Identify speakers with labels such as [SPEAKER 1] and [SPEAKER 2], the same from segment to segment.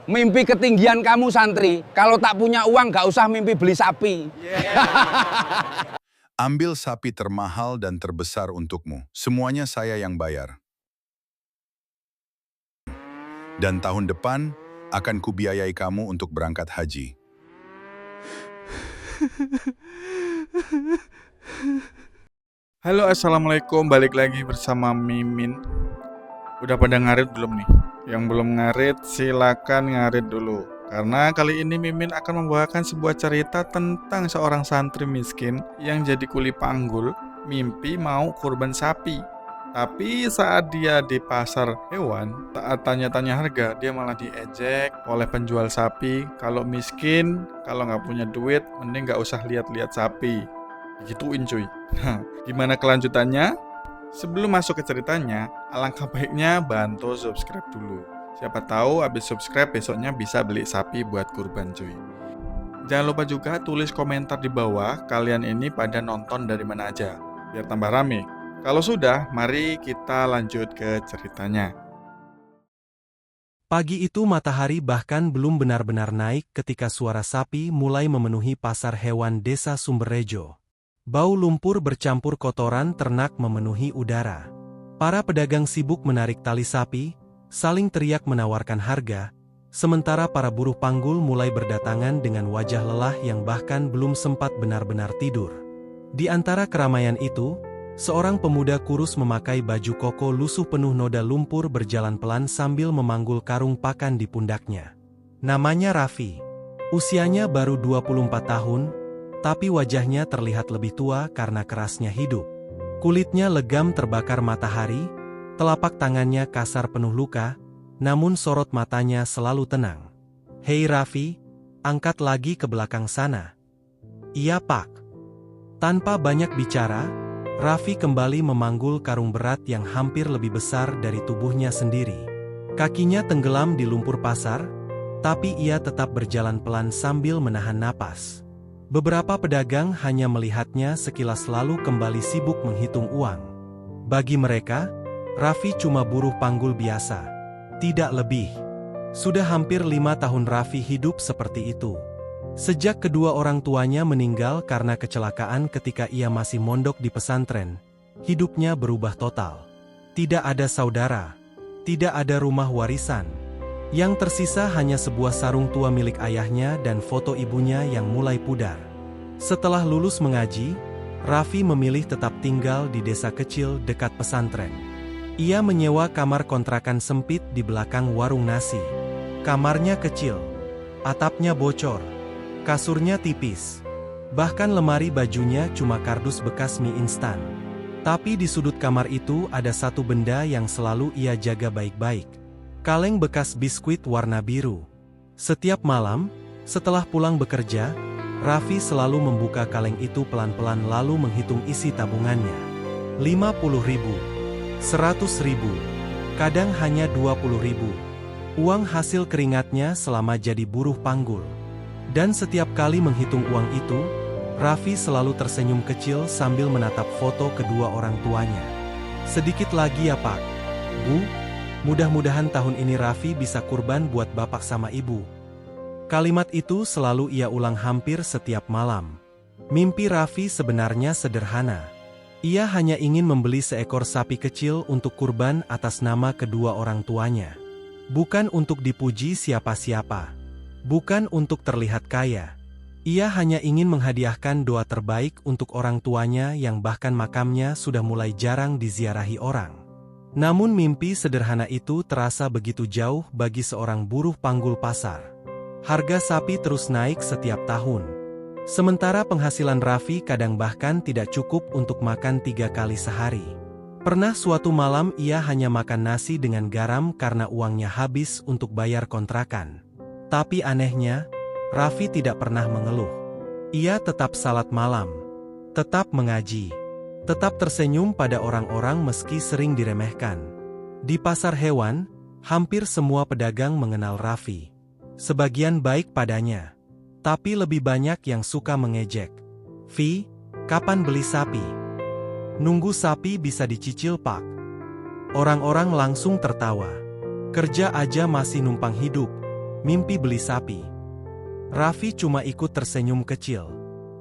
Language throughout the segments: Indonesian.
[SPEAKER 1] Mimpi ketinggian kamu santri, kalau tak punya uang gak usah mimpi beli sapi.
[SPEAKER 2] Ambil sapi termahal dan terbesar untukmu. Semuanya saya yang bayar. Dan tahun depan akan kubiayai kamu untuk berangkat haji.
[SPEAKER 3] Halo, assalamualaikum. Balik lagi bersama Mimin. Udah pada ngarit belum nih? Yang belum ngarit, silakan ngarit dulu. Karena kali ini Mimin akan membawakan sebuah cerita tentang seorang santri miskin yang jadi kuli panggul, mimpi mau kurban sapi. Tapi saat dia di pasar hewan, saat tanya-tanya harga, dia malah diejek oleh penjual sapi. Kalau miskin, kalau nggak punya duit, mending nggak usah lihat-lihat sapi. Gituin cuy. Gimana kelanjutannya? Sebelum masuk ke ceritanya, alangkah baiknya bantu subscribe dulu. Siapa tahu habis subscribe besoknya bisa beli sapi buat kurban cuy. Jangan lupa juga tulis komentar di bawah kalian ini pada nonton dari mana aja, biar tambah rame. Kalau sudah, mari kita lanjut ke ceritanya.
[SPEAKER 4] Pagi itu matahari bahkan belum benar-benar naik ketika suara sapi mulai memenuhi pasar hewan desa Sumberrejo. Bau lumpur bercampur kotoran ternak memenuhi udara. Para pedagang sibuk menarik tali sapi, saling teriak menawarkan harga, sementara para buruh panggul mulai berdatangan dengan wajah lelah yang bahkan belum sempat benar-benar tidur. Di antara keramaian itu, seorang pemuda kurus memakai baju koko lusuh penuh noda lumpur berjalan pelan sambil memanggul karung pakan di pundaknya. Namanya Raffi. Usianya baru 24 tahun, tapi wajahnya terlihat lebih tua karena kerasnya hidup. Kulitnya legam terbakar matahari, telapak tangannya kasar penuh luka, namun sorot matanya selalu tenang. "Hei Raffi, angkat lagi ke belakang sana." "Iya Pak." Tanpa banyak bicara, Raffi kembali memanggul karung berat yang hampir lebih besar dari tubuhnya sendiri. Kakinya tenggelam di lumpur pasar, tapi ia tetap berjalan pelan sambil menahan napas. Beberapa pedagang hanya melihatnya sekilas lalu kembali sibuk menghitung uang. Bagi mereka, Raffi cuma buruh panggul biasa. Tidak lebih. Sudah hampir 5 tahun Raffi hidup seperti itu. Sejak kedua orang tuanya meninggal karena kecelakaan ketika ia masih mondok di pesantren, hidupnya berubah total. Tidak ada saudara, tidak ada rumah warisan. Yang tersisa hanya sebuah sarung tua milik ayahnya dan foto ibunya yang mulai pudar. Setelah lulus mengaji, Raffi memilih tetap tinggal di desa kecil dekat pesantren. Ia menyewa kamar kontrakan sempit di belakang warung nasi. Kamarnya kecil, atapnya bocor, kasurnya tipis, bahkan lemari bajunya cuma kardus bekas mie instan. Tapi di sudut kamar itu ada satu benda yang selalu ia jaga baik-baik. Kaleng bekas biskuit warna biru. Setiap malam, setelah pulang bekerja, Raffi selalu membuka kaleng itu pelan-pelan lalu menghitung isi tabungannya. 50.000, 100.000, kadang hanya 20.000. Uang hasil keringatnya selama jadi buruh panggul. Dan setiap kali menghitung uang itu, Raffi selalu tersenyum kecil sambil menatap foto kedua orang tuanya. "Sedikit lagi ya Pak, Bu. Mudah-mudahan tahun ini Raffi bisa kurban buat bapak sama ibu." Kalimat itu selalu ia ulang hampir setiap malam. Mimpi Raffi sebenarnya sederhana. Ia hanya ingin membeli seekor sapi kecil untuk kurban atas nama kedua orang tuanya. Bukan untuk dipuji siapa-siapa. Bukan untuk terlihat kaya. Ia hanya ingin menghadiahkan doa terbaik untuk orang tuanya yang bahkan makamnya sudah mulai jarang diziarahi orang. Namun mimpi sederhana itu terasa begitu jauh bagi seorang buruh panggul pasar. Harga sapi terus naik setiap tahun. Sementara penghasilan Raffi kadang bahkan tidak cukup untuk makan 3 kali sehari. Pernah suatu malam ia hanya makan nasi dengan garam karena uangnya habis untuk bayar kontrakan. Tapi anehnya, Raffi tidak pernah mengeluh. Ia tetap salat malam, tetap mengaji, tetap tersenyum pada orang-orang meski sering diremehkan. Di pasar hewan, hampir semua pedagang mengenal Raffi. Sebagian baik padanya, tapi lebih banyak yang suka mengejek. "Vi, kapan beli sapi? Nunggu sapi bisa dicicil Pak." Orang-orang langsung tertawa. Kerja aja masih numpang hidup, mimpi beli sapi. Raffi cuma ikut tersenyum kecil.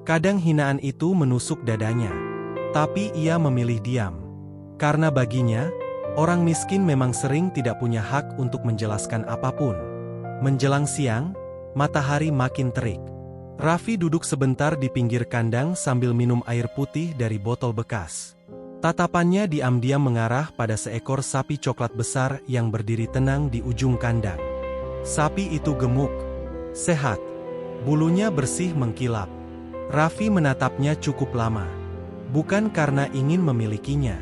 [SPEAKER 4] Kadang hinaan itu menusuk dadanya. Tapi ia memilih diam. Karena baginya, orang miskin memang sering tidak punya hak untuk menjelaskan apapun. Menjelang siang, matahari makin terik. Raffi duduk sebentar di pinggir kandang sambil minum air putih dari botol bekas. Tatapannya diam-diam mengarah pada seekor sapi coklat besar yang berdiri tenang di ujung kandang. Sapi itu gemuk, sehat, bulunya bersih mengkilap. Raffi menatapnya cukup lama. Bukan karena ingin memilikinya.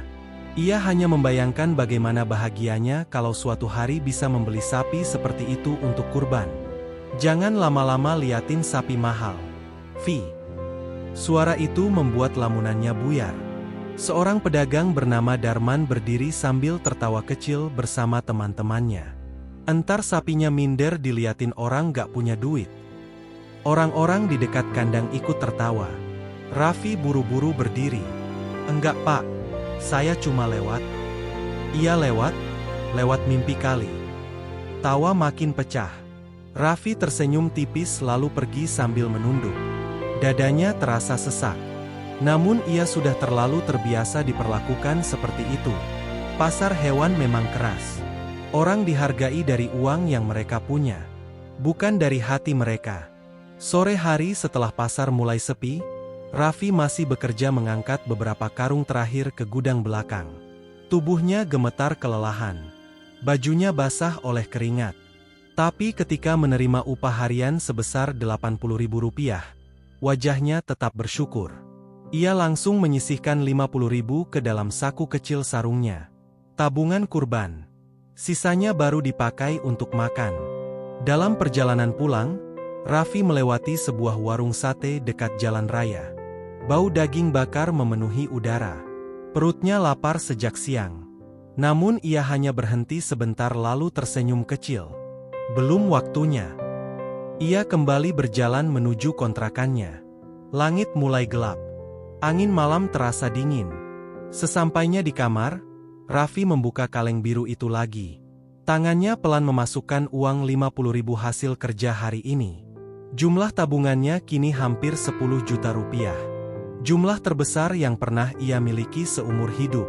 [SPEAKER 4] Ia hanya membayangkan bagaimana bahagianya kalau suatu hari bisa membeli sapi seperti itu untuk kurban. Jangan lama-lama liatin sapi mahal. Vi. Suara itu membuat lamunannya buyar. Seorang pedagang bernama Darman berdiri sambil tertawa kecil bersama teman-temannya. Entar sapinya minder diliatin orang gak punya duit. Orang-orang di dekat kandang ikut tertawa. Raffi buru-buru berdiri. Enggak pak, saya cuma lewat. Iya lewat mimpi kali. Tawa makin pecah. Raffi tersenyum tipis lalu pergi sambil menunduk. Dadanya terasa sesak. Namun ia sudah terlalu terbiasa diperlakukan seperti itu. Pasar hewan memang keras. Orang dihargai dari uang yang mereka punya, bukan dari hati mereka. Sore hari setelah pasar mulai sepi, Raffi masih bekerja mengangkat beberapa karung terakhir ke gudang belakang. Tubuhnya gemetar kelelahan. Bajunya basah oleh keringat. Tapi ketika menerima upah harian sebesar Rp80.000, wajahnya tetap bersyukur. Ia langsung menyisihkan Rp50.000 ke dalam saku kecil sarungnya. Tabungan kurban. Sisanya baru dipakai untuk makan. Dalam perjalanan pulang, Raffi melewati sebuah warung sate dekat jalan raya. Bau daging bakar memenuhi udara. Perutnya lapar sejak siang. Namun ia hanya berhenti sebentar lalu tersenyum kecil. Belum waktunya. Ia kembali berjalan menuju kontrakannya. Langit mulai gelap. Angin malam terasa dingin. Sesampainya di kamar, Raffi membuka kaleng biru itu lagi. Tangannya pelan memasukkan uang Rp50.000 hasil kerja hari ini. Jumlah tabungannya kini hampir Rp10 juta. Jumlah terbesar yang pernah ia miliki seumur hidup.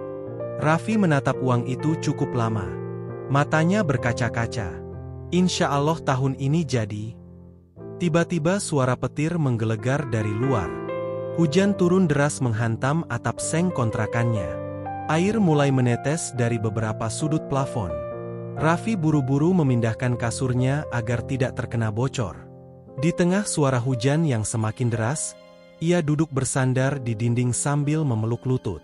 [SPEAKER 4] Raffi menatap uang itu cukup lama. Matanya berkaca-kaca. Insya Allah tahun ini jadi. Tiba-tiba suara petir menggelegar dari luar. Hujan turun deras menghantam atap seng kontrakannya. Air mulai menetes dari beberapa sudut plafon. Raffi buru-buru memindahkan kasurnya agar tidak terkena bocor. Di tengah suara hujan yang semakin deras, ia duduk bersandar di dinding sambil memeluk lutut.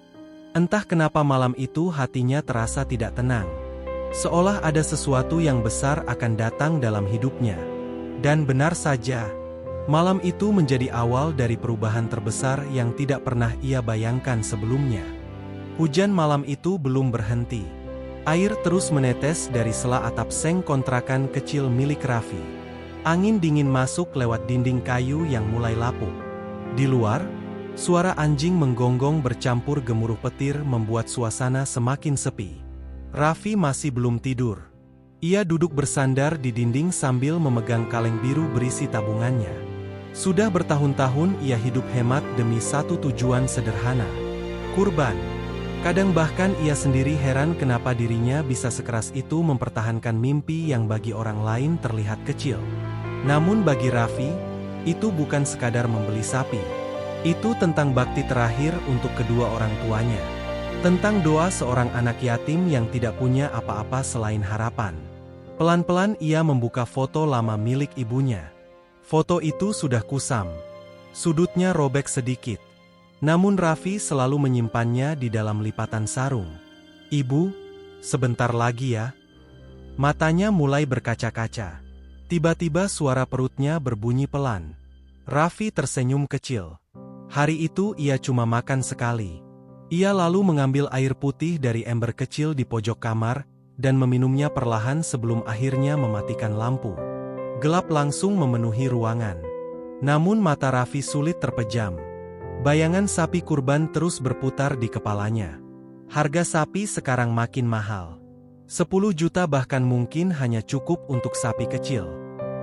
[SPEAKER 4] Entah kenapa malam itu hatinya terasa tidak tenang. Seolah ada sesuatu yang besar akan datang dalam hidupnya. Dan benar saja, malam itu menjadi awal dari perubahan terbesar yang tidak pernah ia bayangkan sebelumnya. Hujan malam itu belum berhenti. Air terus menetes dari sela atap seng kontrakan kecil milik Raffi. Angin dingin masuk lewat dinding kayu yang mulai lapuk. Di luar, suara anjing menggonggong bercampur gemuruh petir membuat suasana semakin sepi. Raffi masih belum tidur. Ia duduk bersandar di dinding sambil memegang kaleng biru berisi tabungannya. Sudah bertahun-tahun ia hidup hemat demi satu tujuan sederhana. Kurban. Kadang bahkan ia sendiri heran kenapa dirinya bisa sekeras itu mempertahankan mimpi yang bagi orang lain terlihat kecil. Namun bagi Raffi, itu bukan sekadar membeli sapi. Itu tentang bakti terakhir untuk kedua orang tuanya. Tentang doa seorang anak yatim yang tidak punya apa-apa selain harapan. Pelan-pelan ia membuka foto lama milik ibunya. Foto itu sudah kusam. Sudutnya robek sedikit. Namun Raffi selalu menyimpannya di dalam lipatan sarung. Ibu, sebentar lagi ya. Matanya mulai berkaca-kaca. Tiba-tiba suara perutnya berbunyi pelan. Raffi tersenyum kecil. Hari itu ia cuma makan sekali. Ia lalu mengambil air putih dari ember kecil di pojok kamar, dan meminumnya perlahan sebelum akhirnya mematikan lampu. Gelap langsung memenuhi ruangan. Namun mata Raffi sulit terpejam. Bayangan sapi kurban terus berputar di kepalanya. Harga sapi sekarang makin mahal. 10 juta bahkan mungkin hanya cukup untuk sapi kecil.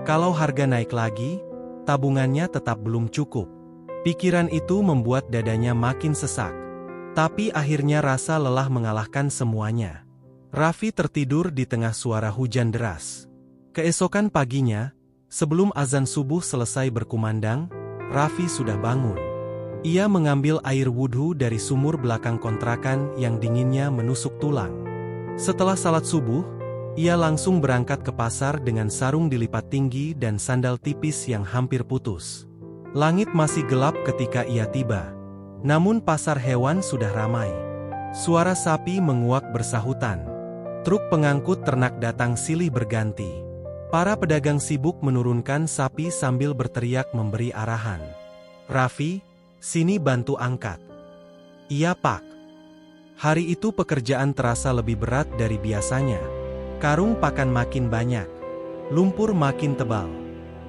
[SPEAKER 4] Kalau harga naik lagi, tabungannya tetap belum cukup. Pikiran itu membuat dadanya makin sesak. Tapi akhirnya rasa lelah mengalahkan semuanya. Raffi tertidur di tengah suara hujan deras. Keesokan paginya, sebelum azan subuh selesai berkumandang, Raffi sudah bangun. Ia mengambil air wudhu dari sumur belakang kontrakan yang dinginnya menusuk tulang. Setelah salat subuh, ia langsung berangkat ke pasar dengan sarung dilipat tinggi dan sandal tipis yang hampir putus. Langit masih gelap ketika ia tiba. Namun pasar hewan sudah ramai. Suara sapi menguak bersahutan. Truk pengangkut ternak datang silih berganti. Para pedagang sibuk menurunkan sapi sambil berteriak memberi arahan. "Raffi, sini bantu angkat." "Iya, Pak." Hari itu pekerjaan terasa lebih berat dari biasanya. Karung pakan makin banyak. Lumpur makin tebal.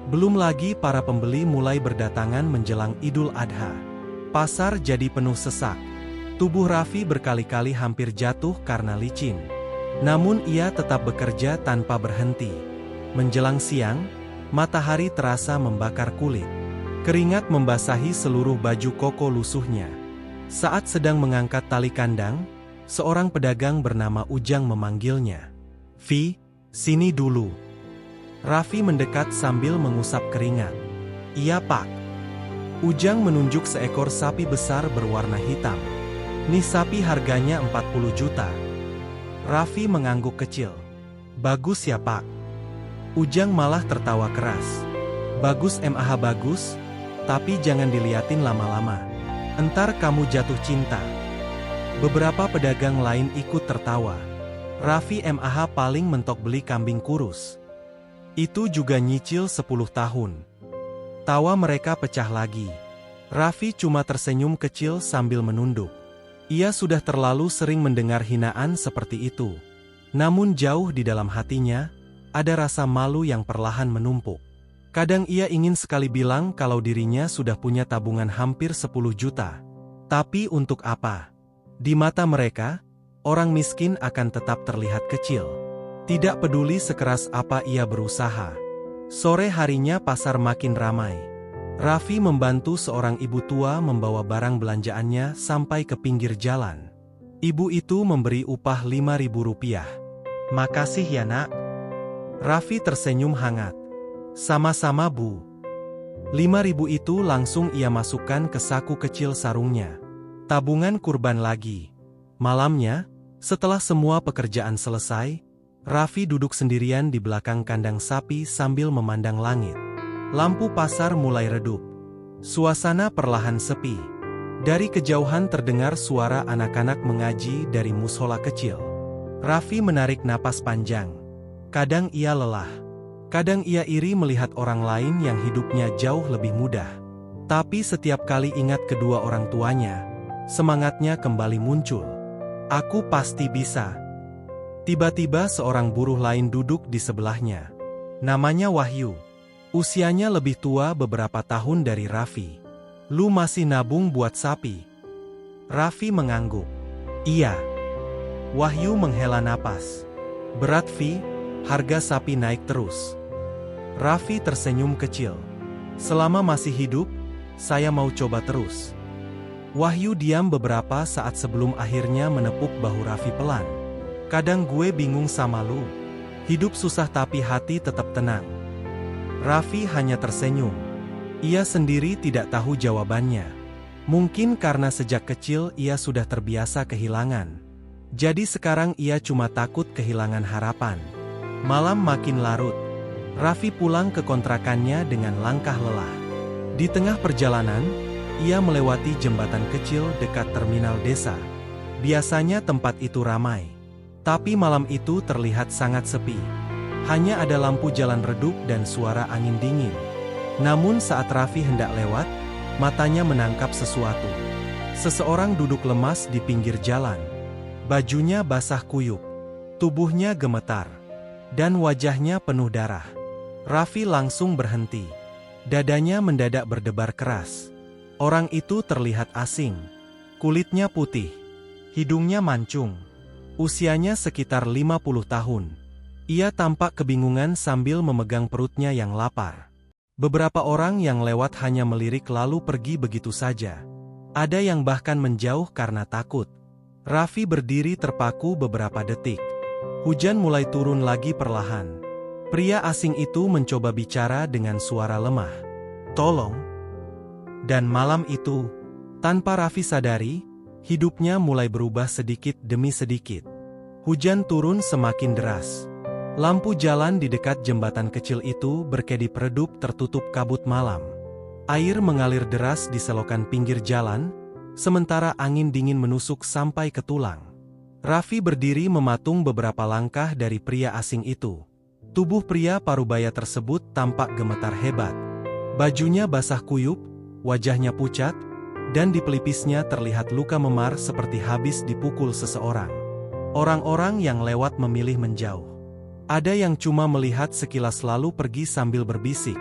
[SPEAKER 4] Belum lagi para pembeli mulai berdatangan menjelang Idul Adha. Pasar jadi penuh sesak. Tubuh Raffi berkali-kali hampir jatuh karena licin. Namun ia tetap bekerja tanpa berhenti. Menjelang siang, matahari terasa membakar kulit. Keringat membasahi seluruh baju koko lusuhnya. Saat sedang mengangkat tali kandang, seorang pedagang bernama Ujang memanggilnya. "Vi, sini dulu." Raffi mendekat sambil mengusap keringat. "Iya, Pak." Ujang menunjuk seekor sapi besar berwarna hitam. "Nih sapi harganya 40 juta. Raffi mengangguk kecil. "Bagus ya, Pak." Ujang malah tertawa keras. "Bagus mah bagus, tapi jangan diliatin lama-lama. Entar kamu jatuh cinta." Beberapa pedagang lain ikut tertawa. Raffi mah paling mentok beli kambing kurus. Itu juga nyicil 10 tahun. Tawa mereka pecah lagi. Raffi cuma tersenyum kecil sambil menunduk. Ia sudah terlalu sering mendengar hinaan seperti itu. Namun jauh di dalam hatinya, ada rasa malu yang perlahan menumpuk. Kadang ia ingin sekali bilang kalau dirinya sudah punya tabungan hampir 10 juta. Tapi untuk apa? Di mata mereka, orang miskin akan tetap terlihat kecil. Tidak peduli sekeras apa ia berusaha. Sore harinya pasar makin ramai. Raffi membantu seorang ibu tua membawa barang belanjaannya sampai ke pinggir jalan. Ibu itu memberi upah Rp5.000. "Makasih ya, Nak." Raffi tersenyum hangat. "Sama-sama, Bu." 5.000 itu langsung ia masukkan ke saku kecil sarungnya. Tabungan kurban lagi. Malamnya, setelah semua pekerjaan selesai, Raffi duduk sendirian di belakang kandang sapi sambil memandang langit. Lampu pasar mulai redup. Suasana perlahan sepi. Dari kejauhan terdengar suara anak-anak mengaji dari mushola kecil. Raffi menarik napas panjang. Kadang ia lelah. Kadang ia iri melihat orang lain yang hidupnya jauh lebih mudah. Tapi setiap kali ingat kedua orang tuanya, semangatnya kembali muncul. "Aku pasti bisa." Tiba-tiba seorang buruh lain duduk di sebelahnya. Namanya Wahyu. Usianya lebih tua beberapa tahun dari Raffi. "Lu masih nabung buat sapi?" Raffi mengangguk. "Iya." Wahyu menghela napas. "Berat, Vi, harga sapi naik terus." Raffi tersenyum kecil. "Selama masih hidup, saya mau coba terus." Wahyu diam beberapa saat sebelum akhirnya menepuk bahu Raffi pelan. "Kadang gue bingung sama lu. Hidup susah tapi hati tetap tenang." Raffi hanya tersenyum. Ia sendiri tidak tahu jawabannya. Mungkin karena sejak kecil ia sudah terbiasa kehilangan. Jadi sekarang ia cuma takut kehilangan harapan. Malam makin larut. Raffi pulang ke kontrakannya dengan langkah lelah. Di tengah perjalanan, ia melewati jembatan kecil dekat terminal desa. Biasanya tempat itu ramai. Tapi malam itu terlihat sangat sepi. Hanya ada lampu jalan redup dan suara angin dingin. Namun saat Raffi hendak lewat, matanya menangkap sesuatu. Seseorang duduk lemas di pinggir jalan. Bajunya basah kuyup. Tubuhnya gemetar. Dan wajahnya penuh darah. Raffi langsung berhenti. Dadanya mendadak berdebar keras. Orang itu terlihat asing. Kulitnya putih. Hidungnya mancung. Usianya sekitar 50 tahun. Ia tampak kebingungan sambil memegang perutnya yang lapar. Beberapa orang yang lewat hanya melirik lalu pergi begitu saja. Ada yang bahkan menjauh karena takut. Raffi berdiri terpaku beberapa detik. Hujan mulai turun lagi perlahan. Pria asing itu mencoba bicara dengan suara lemah. "Tolong." Dan malam itu, tanpa Raffi sadari, hidupnya mulai berubah sedikit demi sedikit. Hujan turun semakin deras. Lampu jalan di dekat jembatan kecil itu berkedip redup tertutup kabut malam. Air mengalir deras di selokan pinggir jalan, sementara angin dingin menusuk sampai ke tulang. Raffi berdiri mematung beberapa langkah dari pria asing itu. Tubuh pria parubaya tersebut tampak gemetar hebat. Bajunya basah kuyup, wajahnya pucat, dan di pelipisnya terlihat luka memar seperti habis dipukul seseorang. Orang-orang yang lewat memilih menjauh. Ada yang cuma melihat sekilas lalu pergi sambil berbisik,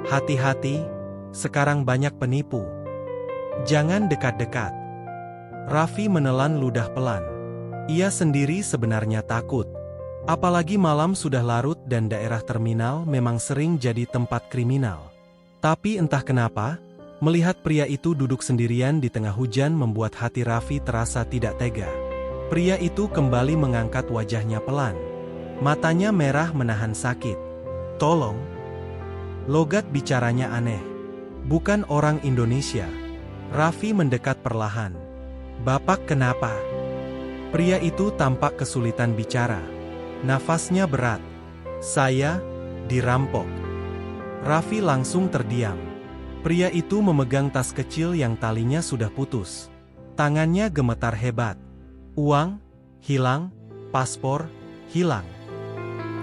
[SPEAKER 4] "Hati-hati, sekarang banyak penipu. Jangan dekat-dekat." Raffi menelan ludah pelan. Ia sendiri sebenarnya takut. Apalagi malam sudah larut dan daerah terminal memang sering jadi tempat kriminal. Tapi entah kenapa, melihat pria itu duduk sendirian di tengah hujan membuat hati Raffi terasa tidak tega. Pria itu kembali mengangkat wajahnya pelan. Matanya merah menahan sakit. "Tolong." Logat bicaranya aneh. Bukan orang Indonesia. Raffi mendekat perlahan. "Bapak kenapa?" Pria itu tampak kesulitan bicara. Nafasnya berat. "Saya dirampok." Raffi langsung terdiam. Pria itu memegang tas kecil yang talinya sudah putus. Tangannya gemetar hebat. Uang hilang, paspor hilang.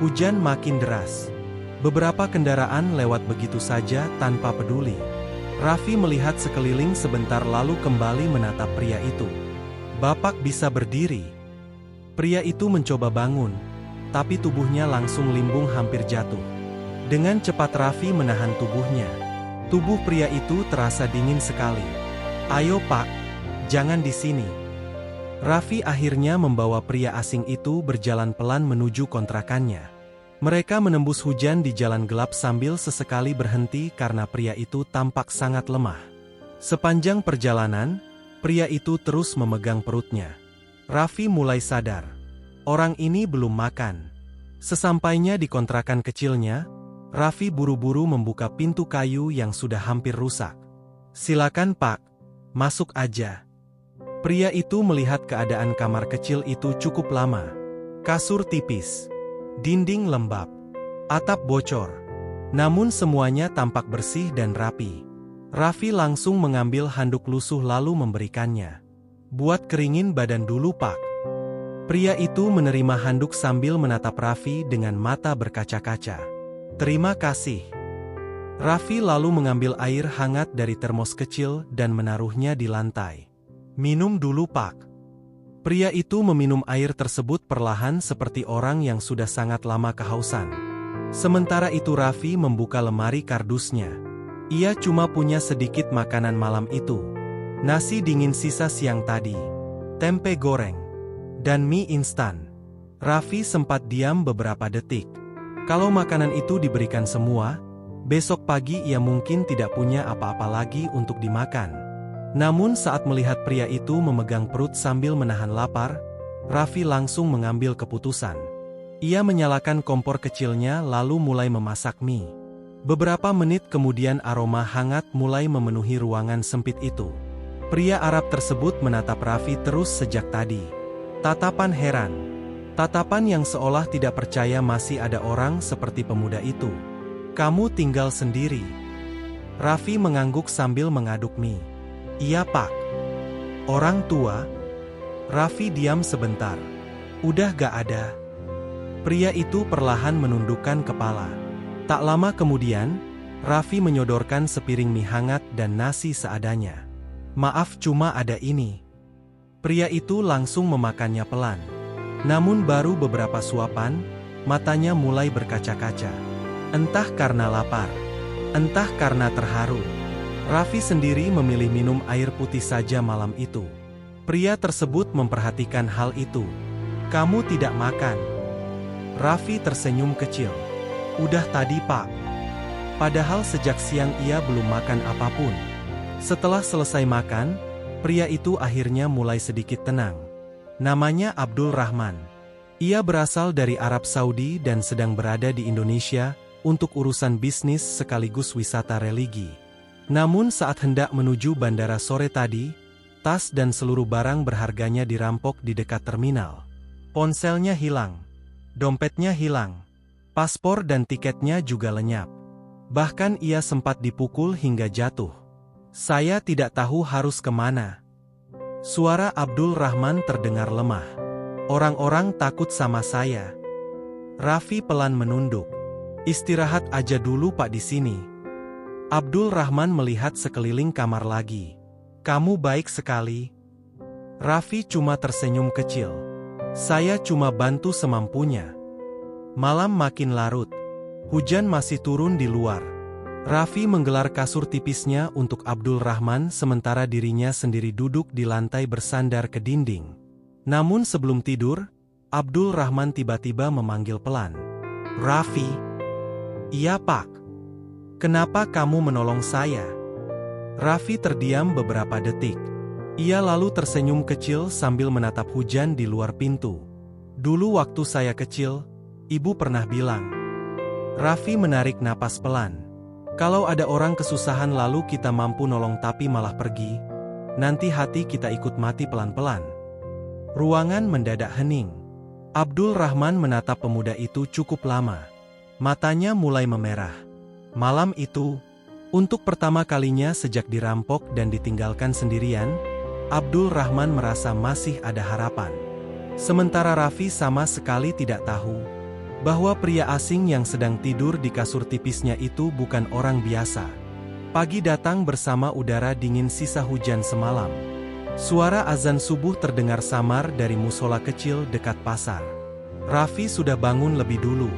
[SPEAKER 4] Hujan makin deras. Beberapa kendaraan lewat begitu saja tanpa peduli. Raffi melihat sekeliling sebentar lalu kembali menatap pria itu. "Bapak bisa berdiri." Pria itu mencoba bangun, tapi tubuhnya langsung limbung hampir jatuh. Dengan cepat Raffi menahan tubuhnya. Tubuh pria itu terasa dingin sekali. "Ayo Pak, jangan di sini." Raffi akhirnya membawa pria asing itu berjalan pelan menuju kontrakannya. Mereka menembus hujan di jalan gelap sambil sesekali berhenti karena pria itu tampak sangat lemah. Sepanjang perjalanan, pria itu terus memegang perutnya. Raffi mulai sadar. Orang ini belum makan. Sesampainya di kontrakan kecilnya, Raffi buru-buru membuka pintu kayu yang sudah hampir rusak. "Silakan Pak, masuk aja." Pria itu melihat keadaan kamar kecil itu cukup lama. Kasur tipis, dinding lembab, atap bocor. Namun semuanya tampak bersih dan rapi. Raffi langsung mengambil handuk lusuh lalu memberikannya. "Buat keringin badan dulu Pak." Pria itu menerima handuk sambil menatap Raffi dengan mata berkaca-kaca. "Terima kasih." Raffi lalu mengambil air hangat dari termos kecil dan menaruhnya di lantai. "Minum dulu Pak." Pria itu meminum air tersebut perlahan seperti orang yang sudah sangat lama kehausan. Sementara itu Raffi membuka lemari kardusnya. Ia cuma punya sedikit makanan malam itu. Nasi dingin sisa siang tadi, tempe goreng, dan mie instan. Raffi sempat diam beberapa detik. Kalau makanan itu diberikan semua, besok pagi ia mungkin tidak punya apa-apa lagi untuk dimakan. Namun saat melihat pria itu memegang perut sambil menahan lapar, Raffi langsung mengambil keputusan. Ia menyalakan kompor kecilnya lalu mulai memasak mie. Beberapa menit kemudian aroma hangat mulai memenuhi ruangan sempit itu. Pria Arab tersebut menatap Raffi terus sejak tadi. Tatapan heran. Tatapan yang seolah tidak percaya masih ada orang seperti pemuda itu. "Kamu tinggal sendiri?" Raffi mengangguk sambil mengaduk mie. "Iya Pak." "Orang tua?" Raffi diam sebentar. "Udah gak ada." Pria itu perlahan menundukkan kepala. Tak lama kemudian, Raffi menyodorkan sepiring mie hangat dan nasi seadanya. "Maaf cuma ada ini." Pria itu langsung memakannya pelan. Namun baru beberapa suapan, matanya mulai berkaca-kaca. Entah karena lapar, entah karena terharu. Raffi sendiri memilih minum air putih saja malam itu. Pria tersebut memperhatikan hal itu. Kamu tidak makan. Raffi tersenyum kecil. Udah tadi, Pak. Padahal sejak siang ia belum makan apapun. Setelah selesai makan, pria itu akhirnya mulai sedikit tenang. Namanya Abdul Rahman. Ia berasal dari Arab Saudi dan sedang berada di Indonesia untuk urusan bisnis sekaligus wisata religi. Namun saat hendak menuju bandara sore tadi, tas dan seluruh barang berharganya dirampok di dekat terminal. Ponselnya hilang, dompetnya hilang, paspor dan tiketnya juga lenyap. Bahkan ia sempat dipukul hingga jatuh. Saya tidak tahu harus kemana. Suara Abdul Rahman terdengar lemah. Orang-orang takut sama saya. Raffi pelan menunduk. Istirahat aja dulu, Pak, di sini. Abdul Rahman melihat sekeliling kamar lagi. Kamu baik sekali. Raffi cuma tersenyum kecil. Saya cuma bantu semampunya. Malam makin larut. Hujan masih turun di luar. Raffi menggelar kasur tipisnya untuk Abdul Rahman sementara dirinya sendiri duduk di lantai bersandar ke dinding. Namun sebelum tidur, Abdul Rahman tiba-tiba memanggil pelan. Raffi. Iya, Pak. Kenapa kamu menolong saya? Raffi terdiam beberapa detik. Ia lalu tersenyum kecil sambil menatap hujan di luar pintu. Dulu waktu saya kecil, ibu pernah bilang. Raffi menarik napas pelan. Kalau ada orang kesusahan lalu kita mampu nolong tapi malah pergi, nanti hati kita ikut mati pelan-pelan. Ruangan mendadak hening. Abdul Rahman menatap pemuda itu cukup lama. Matanya mulai memerah. Malam itu, untuk pertama kalinya sejak dirampok dan ditinggalkan sendirian, Abdul Rahman merasa masih ada harapan. Sementara Raffi sama sekali tidak tahu bahwa pria asing yang sedang tidur di kasur tipisnya itu bukan orang biasa. Pagi datang bersama udara dingin sisa hujan semalam. Suara azan subuh terdengar samar dari musola kecil dekat pasar. Raffi sudah bangun lebih dulu.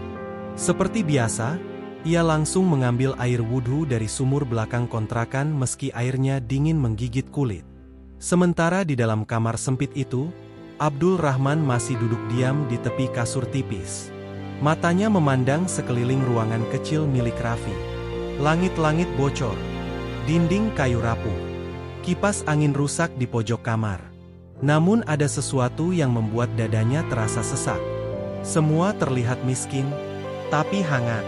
[SPEAKER 4] Seperti biasa, ia langsung mengambil air wudhu dari sumur belakang kontrakan meski airnya dingin menggigit kulit. Sementara di dalam kamar sempit itu, Abdul Rahman masih duduk diam di tepi kasur tipis. Matanya memandang sekeliling ruangan kecil milik Raffi. Langit-langit bocor, dinding kayu rapuh, kipas angin rusak di pojok kamar. Namun ada sesuatu yang membuat dadanya terasa sesak. Semua terlihat miskin, tapi hangat.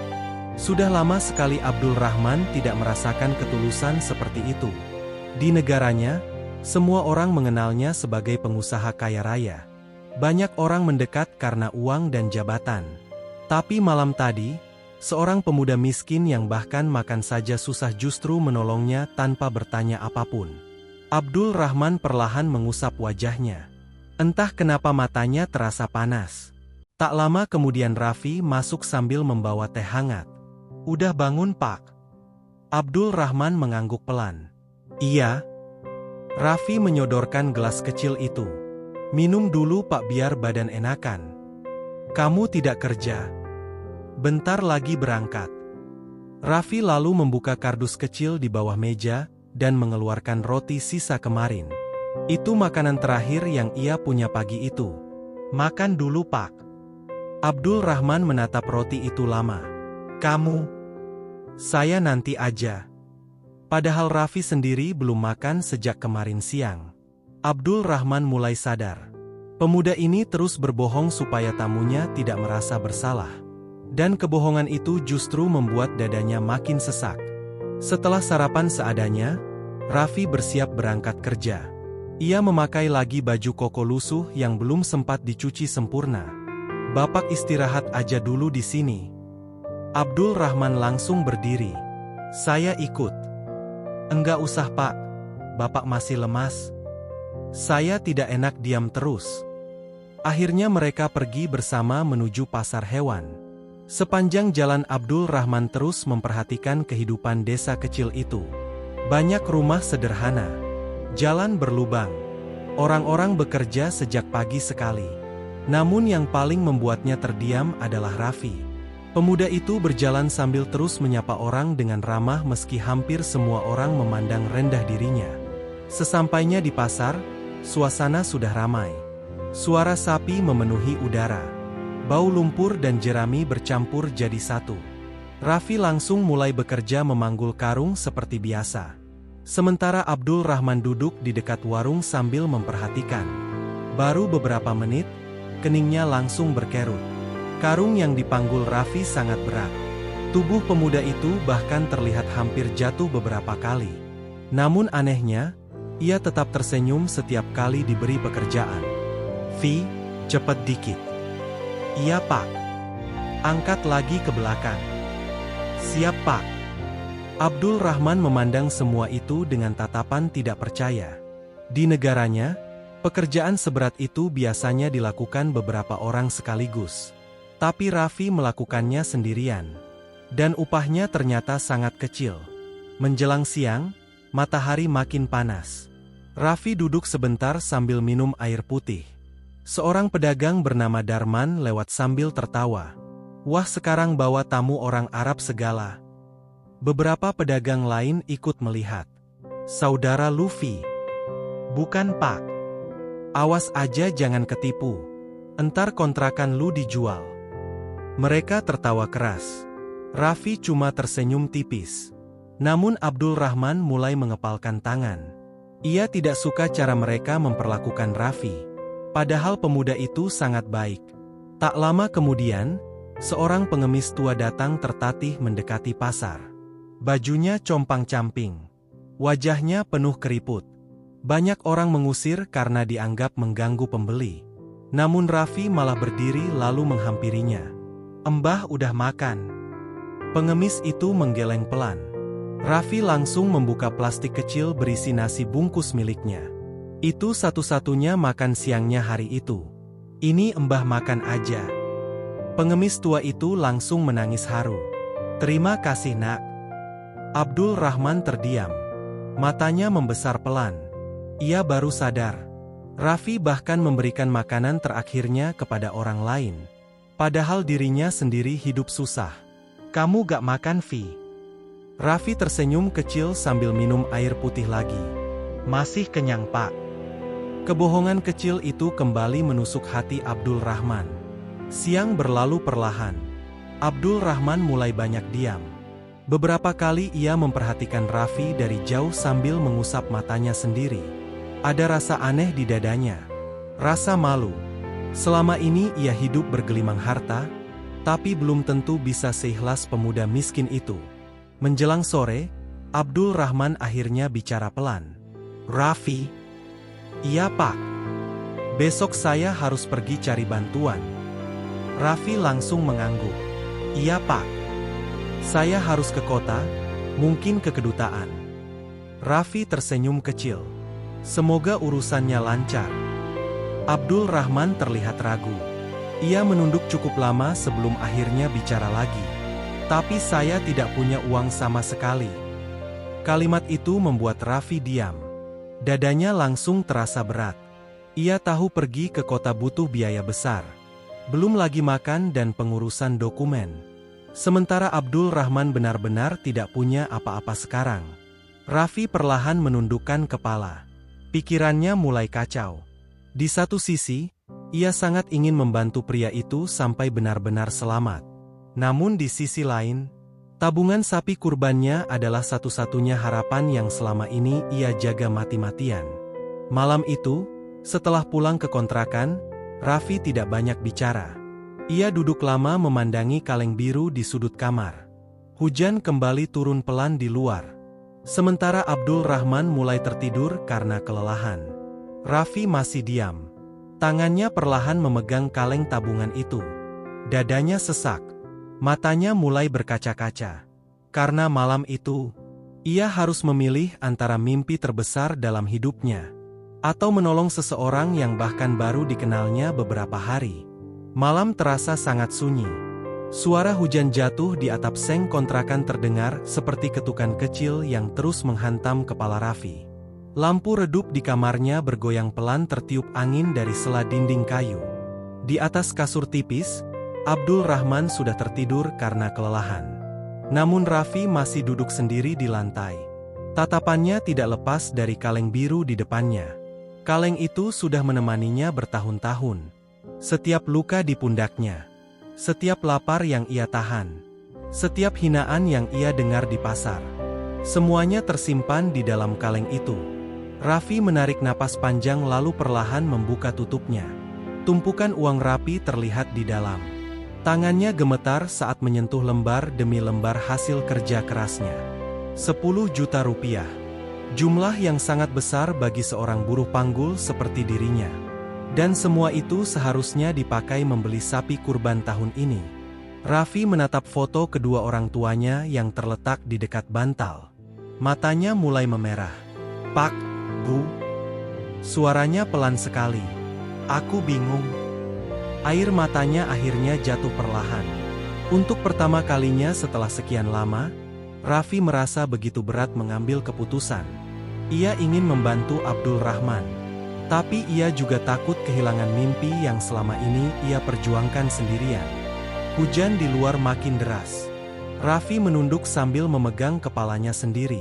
[SPEAKER 4] Sudah lama sekali Abdul Rahman tidak merasakan ketulusan seperti itu. Di negaranya, semua orang mengenalnya sebagai pengusaha kaya raya. Banyak orang mendekat karena uang dan jabatan. Tapi malam tadi, seorang pemuda miskin yang bahkan makan saja susah justru menolongnya tanpa bertanya apapun. Abdul Rahman perlahan mengusap wajahnya. Entah kenapa matanya terasa panas. Tak lama kemudian Raffi masuk sambil membawa teh hangat. Udah bangun, Pak? Abdul Rahman mengangguk pelan. Iya. Raffi menyodorkan gelas kecil itu. Minum dulu, Pak, biar badan enakan. Kamu tidak kerja. Bentar lagi berangkat. Raffi lalu membuka kardus kecil di bawah meja dan mengeluarkan roti sisa kemarin. Itu makanan terakhir yang ia punya pagi itu. Makan dulu, Pak. Abdul Rahman menatap roti itu lama. Kamu? Saya nanti aja. Padahal Raffi sendiri belum makan sejak kemarin siang. Abdul Rahman mulai sadar. Pemuda ini terus berbohong supaya tamunya tidak merasa bersalah. Dan kebohongan itu justru membuat dadanya makin sesak. Setelah sarapan seadanya, Raffi bersiap berangkat kerja. Ia memakai lagi baju koko lusuh yang belum sempat dicuci sempurna. Bapak istirahat aja dulu di sini. Abdul Rahman langsung berdiri. Saya ikut. Enggak usah, Pak. Bapak masih lemas. Saya tidak enak diam terus. Akhirnya mereka pergi bersama menuju pasar hewan. Sepanjang jalan Abdul Rahman terus memperhatikan kehidupan desa kecil itu. Banyak rumah sederhana. Jalan berlubang. Orang-orang bekerja sejak pagi sekali. Namun yang paling membuatnya terdiam adalah Raffi. Pemuda itu berjalan sambil terus menyapa orang dengan ramah meski hampir semua orang memandang rendah dirinya. Sesampainya di pasar, suasana sudah ramai. Suara sapi memenuhi udara. Bau lumpur dan jerami bercampur jadi satu. Raffi langsung mulai bekerja memanggul karung seperti biasa. Sementara Abdul Rahman duduk di dekat warung sambil memperhatikan. Baru beberapa menit, keningnya langsung berkerut. Karung yang dipanggul Raffi sangat berat. Tubuh pemuda itu bahkan terlihat hampir jatuh beberapa kali. Namun anehnya, ia tetap tersenyum setiap kali diberi pekerjaan. "Vi, cepet dikit." "Iya, Pak." "Angkat lagi ke belakang." "Siap, Pak." Abdul Rahman memandang semua itu dengan tatapan tidak percaya. Di negaranya, pekerjaan seberat itu biasanya dilakukan beberapa orang sekaligus. Tapi Raffi melakukannya sendirian. Dan upahnya ternyata sangat kecil. Menjelang siang, matahari makin panas. Raffi duduk sebentar sambil minum air putih. Seorang pedagang bernama Darman lewat sambil tertawa. "Wah, sekarang bawa tamu orang Arab segala." Beberapa pedagang lain ikut melihat. "Saudara Luffy." "Bukan, Pak. Awas aja jangan ketipu. Entar kontrakan lu dijual." Mereka tertawa keras. Raffi cuma tersenyum tipis. Namun Abdul Rahman mulai mengepalkan tangan. Ia tidak suka cara mereka memperlakukan Raffi. Padahal pemuda itu sangat baik. Tak lama kemudian, seorang pengemis tua datang tertatih mendekati pasar. Bajunya compang-camping. Wajahnya penuh keriput. Banyak orang mengusir karena dianggap mengganggu pembeli. Namun Raffi malah berdiri lalu menghampirinya. "Mbah udah makan." Pengemis itu menggeleng pelan. Raffi langsung membuka plastik kecil berisi nasi bungkus miliknya. Itu satu-satunya makan siangnya hari itu. "Ini Mbah makan aja." Pengemis tua itu langsung menangis haru. "Terima kasih, Nak." Abdul Rahman terdiam. Matanya membesar pelan. Ia baru sadar. Raffi bahkan memberikan makanan terakhirnya kepada orang lain. Padahal dirinya sendiri hidup susah. "Kamu gak makan, Vi?" Raffi tersenyum kecil sambil minum air putih lagi. "Masih kenyang, Pak." Kebohongan kecil itu kembali menusuk hati Abdul Rahman. Siang berlalu perlahan. Abdul Rahman mulai banyak diam. Beberapa kali ia memperhatikan Raffi dari jauh sambil mengusap matanya sendiri. Ada rasa aneh di dadanya. Rasa malu. Selama ini ia hidup bergelimang harta, tapi belum tentu bisa seikhlas pemuda miskin itu. Menjelang sore, Abdul Rahman akhirnya bicara pelan. "Raffi." "Iya, Pak. Besok saya harus pergi cari bantuan." Raffi langsung mengangguk. "Iya, Pak. Saya harus ke kota, mungkin ke kedutaan." Raffi tersenyum kecil. Semoga urusannya lancar. Abdul Rahman terlihat ragu. Ia menunduk cukup lama sebelum akhirnya bicara lagi. "Tapi saya tidak punya uang sama sekali." Kalimat itu membuat Raffi diam. Dadanya langsung terasa berat. Ia tahu pergi ke kota butuh biaya besar. Belum lagi makan dan pengurusan dokumen. Sementara Abdul Rahman benar-benar tidak punya apa-apa sekarang. Raffi perlahan menundukkan kepala. Pikirannya mulai kacau. Di satu sisi, ia sangat ingin membantu pria itu sampai benar-benar selamat. Namun di sisi lain, tabungan sapi kurbannya adalah satu-satunya harapan yang selama ini ia jaga mati-matian. Malam itu, setelah pulang ke kontrakan, Raffi tidak banyak bicara. Ia duduk lama memandangi kaleng biru di sudut kamar. Hujan kembali turun pelan di luar. Sementara Abdul Rahman mulai tertidur karena kelelahan. Raffi masih diam. Tangannya perlahan memegang kaleng tabungan itu. Dadanya sesak. Matanya mulai berkaca-kaca. Karena malam itu, ia harus memilih antara mimpi terbesar dalam hidupnya, atau menolong seseorang yang bahkan baru dikenalnya beberapa hari. Malam terasa sangat sunyi. Suara hujan jatuh di atap seng kontrakan terdengar seperti ketukan kecil yang terus menghantam kepala Raffi. Lampu redup di kamarnya bergoyang pelan tertiup angin dari sela dinding kayu. Di atas kasur tipis, Abdul Rahman sudah tertidur karena kelelahan. Namun Raffi masih duduk sendiri di lantai. Tatapannya tidak lepas dari kaleng biru di depannya. Kaleng itu sudah menemaninya bertahun-tahun. Setiap luka di pundaknya, setiap lapar yang ia tahan, setiap hinaan yang ia dengar di pasar, semuanya tersimpan di dalam kaleng itu. Raffi menarik napas panjang lalu perlahan membuka tutupnya. Tumpukan uang rapi terlihat di dalam. Tangannya gemetar saat menyentuh lembar demi lembar hasil kerja kerasnya. 10 juta rupiah. Jumlah yang sangat besar bagi seorang buruh panggul seperti dirinya. Dan semua itu seharusnya dipakai membeli sapi kurban tahun ini. Raffi menatap foto kedua orang tuanya yang terletak di dekat bantal. Matanya mulai memerah. "Pak, Bu." Suaranya pelan sekali. "Aku bingung." Air matanya akhirnya jatuh perlahan. Untuk pertama kalinya setelah sekian lama, Raffi merasa begitu berat mengambil keputusan. Ia ingin membantu Abdul Rahman. Tapi ia juga takut kehilangan mimpi yang selama ini ia perjuangkan sendirian. Hujan di luar makin deras. Raffi menunduk sambil memegang kepalanya sendiri.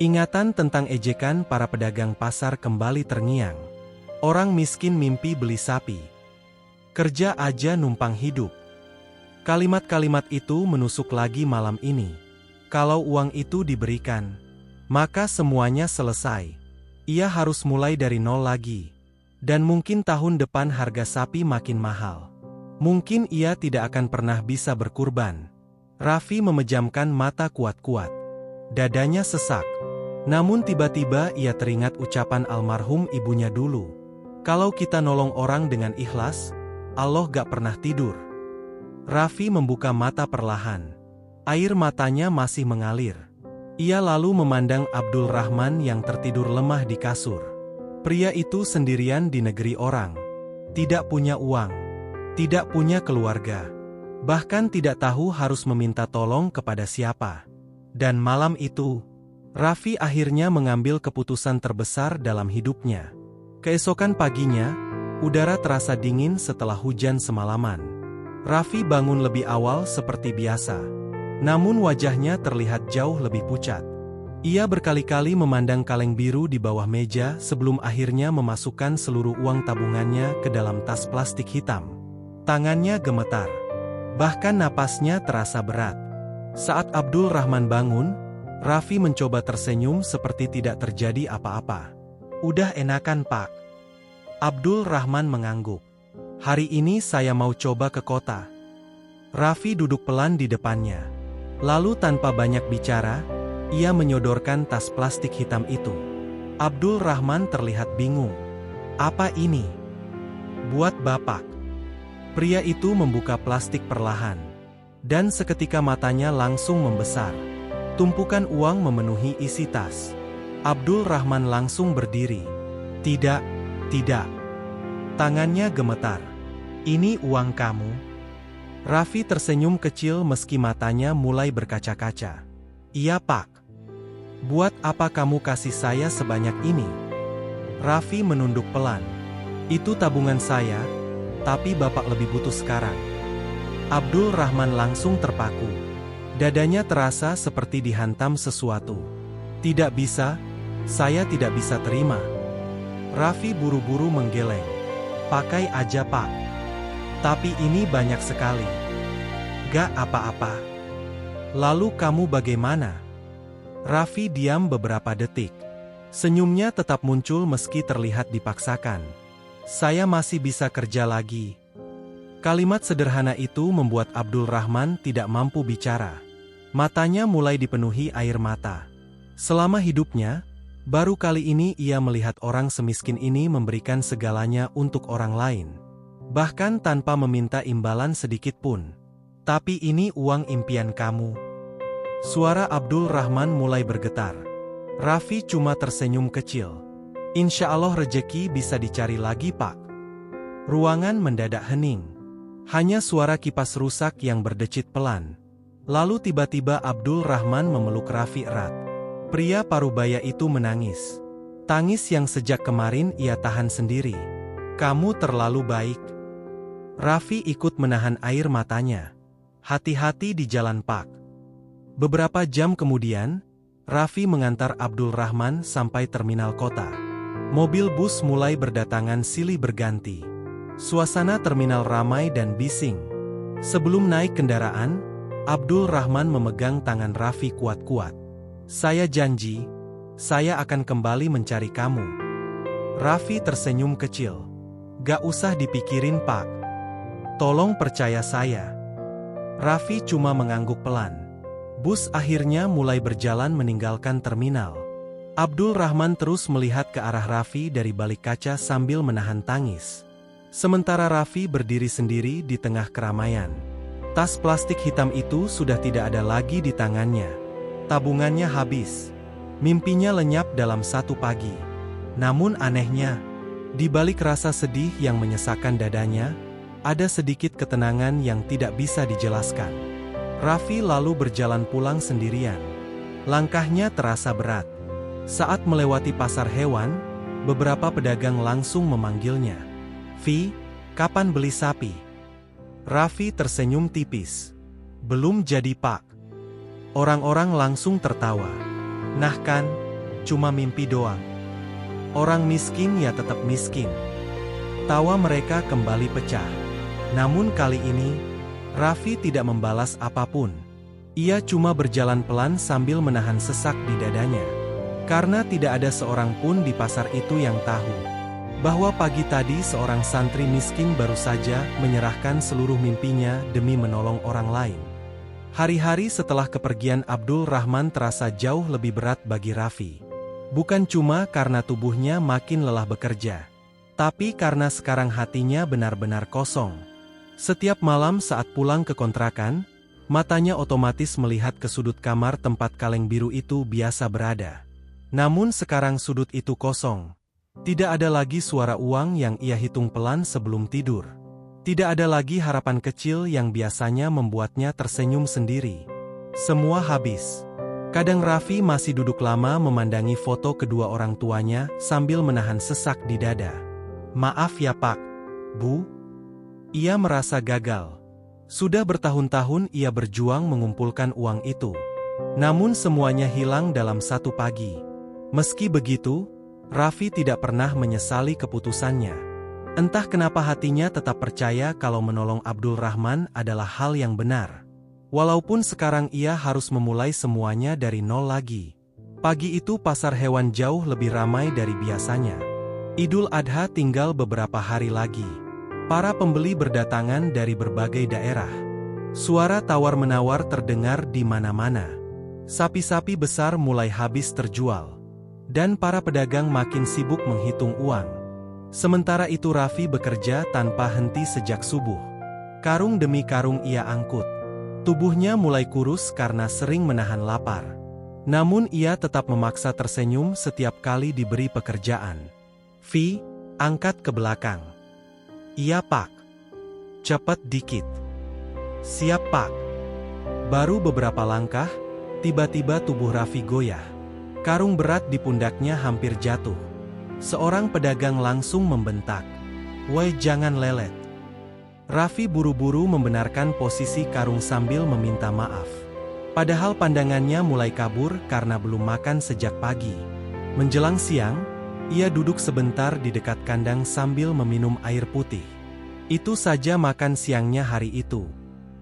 [SPEAKER 4] Ingatan tentang ejekan para pedagang pasar kembali terngiang. Orang miskin mimpi beli sapi. Kerja aja numpang hidup. Kalimat-kalimat itu menusuk lagi malam ini. Kalau uang itu diberikan, maka semuanya selesai. Ia harus mulai dari nol lagi. Dan mungkin tahun depan harga sapi makin mahal. Mungkin ia tidak akan pernah bisa berkurban. Raffi memejamkan mata kuat-kuat. Dadanya sesak. Namun tiba-tiba ia teringat ucapan almarhum ibunya dulu. Kalau kita nolong orang dengan ikhlas, Allah gak pernah tidur. Raffi membuka mata perlahan. Air matanya masih mengalir. Ia lalu memandang Abdul Rahman yang tertidur lemah di kasur. Pria itu sendirian di negeri orang. Tidak punya uang. Tidak punya keluarga. Bahkan tidak tahu harus meminta tolong kepada siapa. Dan malam itu, Raffi akhirnya mengambil keputusan terbesar dalam hidupnya. Keesokan paginya, udara terasa dingin setelah hujan semalaman. Raffi bangun lebih awal seperti biasa. Namun wajahnya terlihat jauh lebih pucat. Ia berkali-kali memandang kaleng biru di bawah meja sebelum akhirnya memasukkan seluruh uang tabungannya ke dalam tas plastik hitam. Tangannya gemetar. Bahkan napasnya terasa berat. Saat Abdul Rahman bangun, Raffi mencoba tersenyum seperti tidak terjadi apa-apa. "Udah enakan, Pak." Abdul Rahman mengangguk. "Hari ini saya mau coba ke kota." Raffi duduk pelan di depannya. Lalu tanpa banyak bicara, ia menyodorkan tas plastik hitam itu. Abdul Rahman terlihat bingung. "Apa ini?" "Buat Bapak." Pria itu membuka plastik perlahan. Dan seketika matanya langsung membesar. Tumpukan uang memenuhi isi tas. Abdul Rahman langsung berdiri. "Tidak, tidak." Tangannya gemetar. "Ini uang kamu." Raffi tersenyum kecil meski matanya mulai berkaca-kaca. "Iya, Pak." "Buat apa kamu kasih saya sebanyak ini?" Raffi menunduk pelan. "Itu tabungan saya, tapi Bapak lebih butuh sekarang." Abdul Rahman langsung terpaku. Dadanya terasa seperti dihantam sesuatu. "Tidak bisa, saya tidak bisa terima." Raffi buru-buru menggeleng. "Pakai aja, Pak. Tapi ini banyak sekali." "Gak apa-apa." "Lalu kamu bagaimana?" Raffi diam beberapa detik. Senyumnya tetap muncul meski terlihat dipaksakan. "Saya masih bisa kerja lagi." Kalimat sederhana itu membuat Abdul Rahman tidak mampu bicara. Matanya mulai dipenuhi air mata. Selama hidupnya, baru kali ini ia melihat orang semiskin ini memberikan segalanya untuk orang lain. Bahkan tanpa meminta imbalan sedikit pun. "Tapi ini uang impian kamu." Suara Abdul Rahman mulai bergetar. Raffi cuma tersenyum kecil. "Insya Allah rejeki bisa dicari lagi, Pak." Ruangan mendadak hening. Hanya suara kipas rusak yang berdecit pelan. Lalu tiba-tiba Abdul Rahman memeluk Raffi erat. Pria parubaya itu menangis. Tangis yang sejak kemarin ia tahan sendiri. "Kamu terlalu baik." Raffi ikut menahan air matanya. "Hati-hati di jalan, Pak." Beberapa jam kemudian, Raffi mengantar Abdul Rahman sampai terminal kota. Mobil bus mulai berdatangan silih berganti. Suasana terminal ramai dan bising. Sebelum naik kendaraan, Abdul Rahman memegang tangan Raffi kuat-kuat. "Saya janji, saya akan kembali mencari kamu." Raffi tersenyum kecil. "Gak usah dipikirin, Pak. Tolong percaya saya." Raffi cuma mengangguk pelan. Bus akhirnya mulai berjalan meninggalkan terminal. Abdul Rahman terus melihat ke arah Raffi dari balik kaca sambil menahan tangis. Sementara Raffi berdiri sendiri di tengah keramaian. Tas plastik hitam itu sudah tidak ada lagi di tangannya. Tabungannya habis. Mimpinya lenyap dalam satu pagi. Namun anehnya, di balik rasa sedih yang menyesakkan dadanya, ada sedikit ketenangan yang tidak bisa dijelaskan. Raffi lalu berjalan pulang sendirian. Langkahnya terasa berat. Saat melewati pasar hewan, beberapa pedagang langsung memanggilnya. "Vi, kapan beli sapi?" Raffi tersenyum tipis. "Belum jadi, Pak." Orang-orang langsung tertawa. "Nah kan, cuma mimpi doang. Orang miskin ya tetap miskin." Tawa mereka kembali pecah. Namun kali ini, Raffi tidak membalas apapun. Ia cuma berjalan pelan sambil menahan sesak di dadanya. Karena tidak ada seorang pun di pasar itu yang tahu bahwa pagi tadi seorang santri miskin baru saja menyerahkan seluruh mimpinya demi menolong orang lain. Hari-hari setelah kepergian Abdul Rahman terasa jauh lebih berat bagi Raffi. Bukan cuma karena tubuhnya makin lelah bekerja, tapi karena sekarang hatinya benar-benar kosong. Setiap malam saat pulang ke kontrakan, matanya otomatis melihat ke sudut kamar tempat kaleng biru itu biasa berada. Namun sekarang sudut itu kosong. Tidak ada lagi suara uang yang ia hitung pelan sebelum tidur. Tidak ada lagi harapan kecil yang biasanya membuatnya tersenyum sendiri. Semua habis. Kadang Raffi masih duduk lama memandangi foto kedua orang tuanya sambil menahan sesak di dada. "Maaf ya Pak, Bu." Ia merasa gagal. Sudah bertahun-tahun ia berjuang mengumpulkan uang itu. Namun semuanya hilang dalam satu pagi. Meski begitu, Raffi tidak pernah menyesali keputusannya. Entah kenapa hatinya tetap percaya kalau menolong Abdul Rahman adalah hal yang benar. Walaupun sekarang ia harus memulai semuanya dari nol lagi. Pagi itu pasar hewan jauh lebih ramai dari biasanya. Idul Adha tinggal beberapa hari lagi. Para pembeli berdatangan dari berbagai daerah. Suara tawar-menawar terdengar di mana-mana. Sapi-sapi besar mulai habis terjual. Dan para pedagang makin sibuk menghitung uang. Sementara itu Raffi bekerja tanpa henti sejak subuh. Karung demi karung ia angkut. Tubuhnya mulai kurus karena sering menahan lapar. Namun ia tetap memaksa tersenyum setiap kali diberi pekerjaan. "Vi, angkat ke belakang." "Iya Pak." "Cepet dikit." "Siap Pak." Baru beberapa langkah, tiba-tiba tubuh Raffi goyah. Karung berat di pundaknya hampir jatuh. Seorang pedagang langsung membentak, "Woi jangan lelet." Raffi buru-buru membenarkan posisi karung sambil meminta maaf. Padahal pandangannya mulai kabur karena belum makan sejak pagi. Menjelang siang, ia duduk sebentar di dekat kandang sambil meminum air putih. Itu saja makan siangnya hari itu.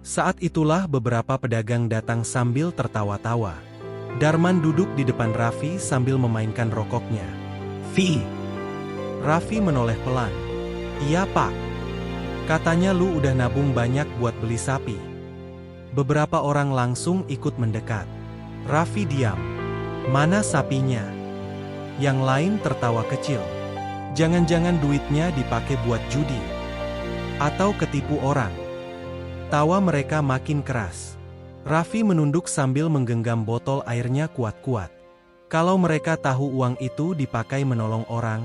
[SPEAKER 4] Saat itulah beberapa pedagang datang sambil tertawa-tawa. Darman duduk di depan Raffi sambil memainkan rokoknya. "Vi." Raffi menoleh pelan. "Iya Pak. Katanya lu udah nabung banyak buat beli sapi." Beberapa orang langsung ikut mendekat. Raffi diam. "Mana sapinya?" Yang lain tertawa kecil. "Jangan-jangan duitnya dipakai buat judi. Atau ketipu orang." Tawa mereka makin keras. Raffi menunduk sambil menggenggam botol airnya kuat-kuat. Kalau mereka tahu uang itu dipakai menolong orang,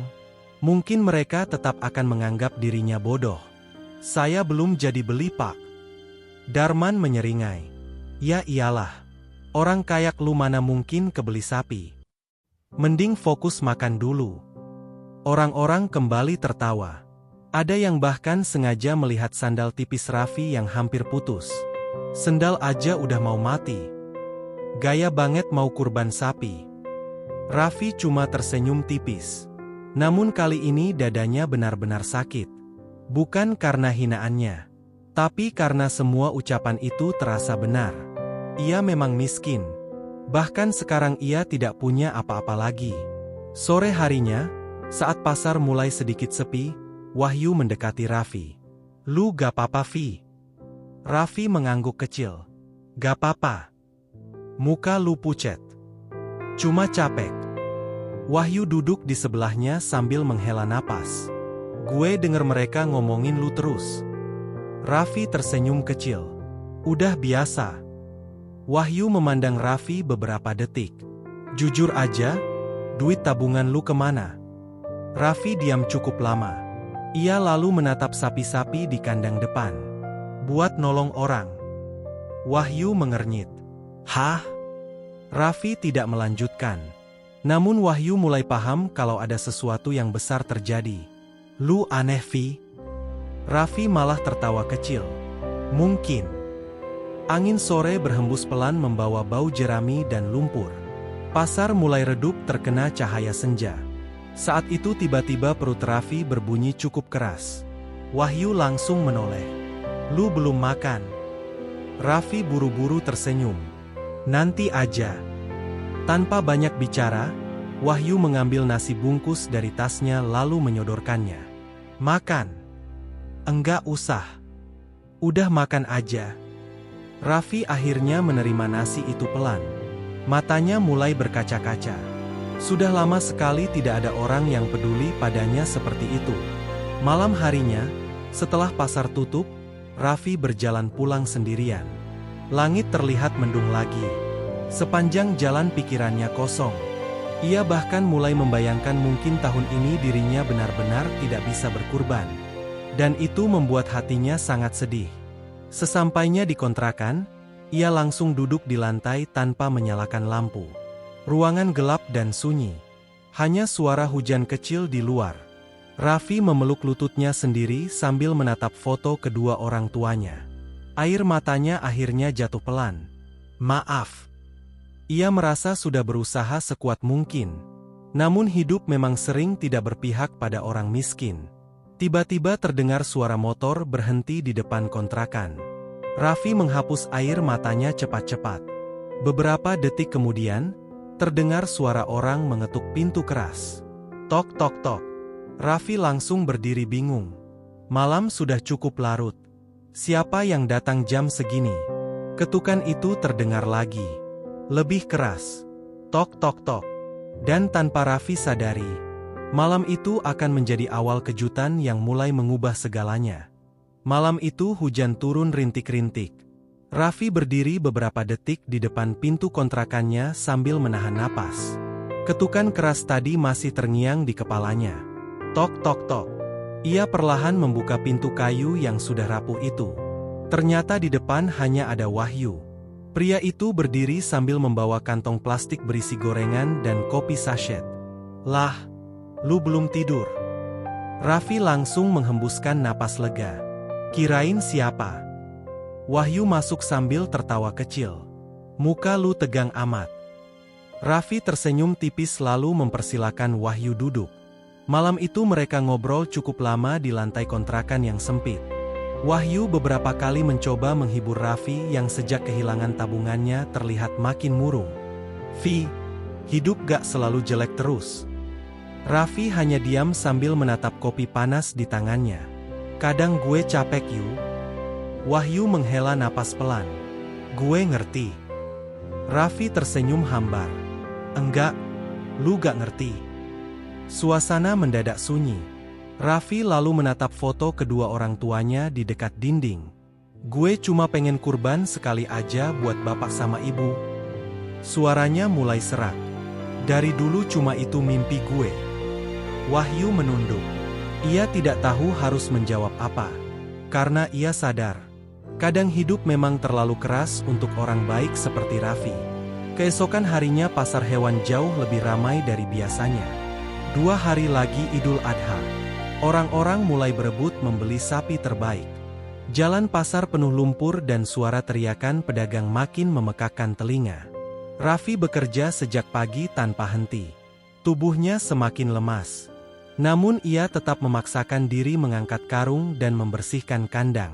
[SPEAKER 4] mungkin mereka tetap akan menganggap dirinya bodoh. "Saya belum jadi beli Pak." Darman menyeringai. "Ya iyalah. Orang kayak lu mana mungkin kebeli sapi. Mending fokus makan dulu." Orang-orang kembali tertawa. Ada yang bahkan sengaja melihat sandal tipis Raffi yang hampir putus. Sendal aja udah mau mati. Gaya banget mau kurban sapi. Raffi cuma tersenyum tipis. Namun kali ini dadanya benar-benar sakit. Bukan karena hinaannya, tapi karena semua ucapan itu terasa benar. Ia memang miskin. Bahkan sekarang ia tidak punya apa-apa lagi. Sore harinya, saat pasar mulai sedikit sepi, Wahyu mendekati Raffi. "Lu gak apa-apa, Vi?" Raffi mengangguk kecil. "Gak apa-apa. Muka lu pucet. Cuma capek." Wahyu duduk di sebelahnya sambil menghela napas. "Gue denger mereka ngomongin lu terus." Raffi tersenyum kecil. "Udah biasa." Wahyu memandang Raffi beberapa detik. "Jujur aja, duit tabungan lu kemana?" Raffi diam cukup lama. Ia lalu menatap sapi-sapi di kandang depan. "Buat nolong orang." Wahyu mengernyit. "Hah?" Raffi tidak melanjutkan. Namun Wahyu mulai paham kalau ada sesuatu yang besar terjadi. "Lu aneh, Vi." Raffi malah tertawa kecil. "Mungkin." Angin sore berhembus pelan membawa bau jerami dan lumpur. Pasar mulai redup terkena cahaya senja. Saat itu tiba-tiba perut Raffi berbunyi cukup keras. Wahyu langsung menoleh. "Lu belum makan." Raffi buru-buru tersenyum. "Nanti aja." Tanpa banyak bicara, Wahyu mengambil nasi bungkus dari tasnya lalu menyodorkannya. "Makan." "Enggak usah. Udah makan aja." Raffi akhirnya menerima nasi itu pelan. Matanya mulai berkaca-kaca. Sudah lama sekali tidak ada orang yang peduli padanya seperti itu. Malam harinya, setelah pasar tutup, Raffi berjalan pulang sendirian. Langit terlihat mendung lagi. Sepanjang jalan pikirannya kosong. Ia bahkan mulai membayangkan mungkin tahun ini dirinya benar-benar tidak bisa berkurban. Dan itu membuat hatinya sangat sedih. Sesampainya di kontrakan, ia langsung duduk di lantai tanpa menyalakan lampu. Ruangan gelap dan sunyi. Hanya suara hujan kecil di luar. Raffi memeluk lututnya sendiri sambil menatap foto kedua orang tuanya. Air matanya akhirnya jatuh pelan. "Maaf." Ia merasa sudah berusaha sekuat mungkin. Namun hidup memang sering tidak berpihak pada orang miskin. Tiba-tiba terdengar suara motor berhenti di depan kontrakan. Raffi menghapus air matanya cepat-cepat. Beberapa detik kemudian, terdengar suara orang mengetuk pintu keras. Tok tok tok. Raffi langsung berdiri bingung. Malam sudah cukup larut. Siapa yang datang jam segini? Ketukan itu terdengar lagi. Lebih keras. Tok tok tok. Dan tanpa Raffi sadari, malam itu akan menjadi awal kejutan yang mulai mengubah segalanya. Malam itu hujan turun rintik-rintik. Raffi berdiri beberapa detik di depan pintu kontrakannya sambil menahan napas. Ketukan keras tadi masih terngiang di kepalanya. Tok tok tok. Ia perlahan membuka pintu kayu yang sudah rapuh itu. Ternyata di depan hanya ada Wahyu. Pria itu berdiri sambil membawa kantong plastik berisi gorengan dan kopi sachet. "Lah, lu belum tidur?" Raffi langsung menghembuskan napas lega. "Kirain siapa?" Wahyu masuk sambil tertawa kecil. "Muka lu tegang amat." Raffi tersenyum tipis lalu mempersilakan Wahyu duduk. Malam itu mereka ngobrol cukup lama di lantai kontrakan yang sempit. Wahyu beberapa kali mencoba menghibur Raffi yang sejak kehilangan tabungannya terlihat makin murung. "Vi, hidup gak selalu jelek terus." Raffi hanya diam sambil menatap kopi panas di tangannya. "Kadang gue capek yu." Wahyu menghela napas pelan. "Gue ngerti." Raffi tersenyum hambar. "Enggak, lu gak ngerti." Suasana mendadak sunyi. Raffi lalu menatap foto kedua orang tuanya di dekat dinding. "Gue cuma pengen kurban sekali aja buat bapak sama ibu." Suaranya mulai serak. "Dari dulu cuma itu mimpi gue." Wahyu menunduk. Ia tidak tahu harus menjawab apa. Karena ia sadar, kadang hidup memang terlalu keras untuk orang baik seperti Raffi. Keesokan harinya pasar hewan jauh lebih ramai dari biasanya. 2 hari lagi Idul Adha. Orang-orang mulai berebut membeli sapi terbaik. Jalan pasar penuh lumpur dan suara teriakan pedagang makin memekakkan telinga. Raffi bekerja sejak pagi tanpa henti. Tubuhnya semakin lemas. Namun ia tetap memaksakan diri mengangkat karung dan membersihkan kandang.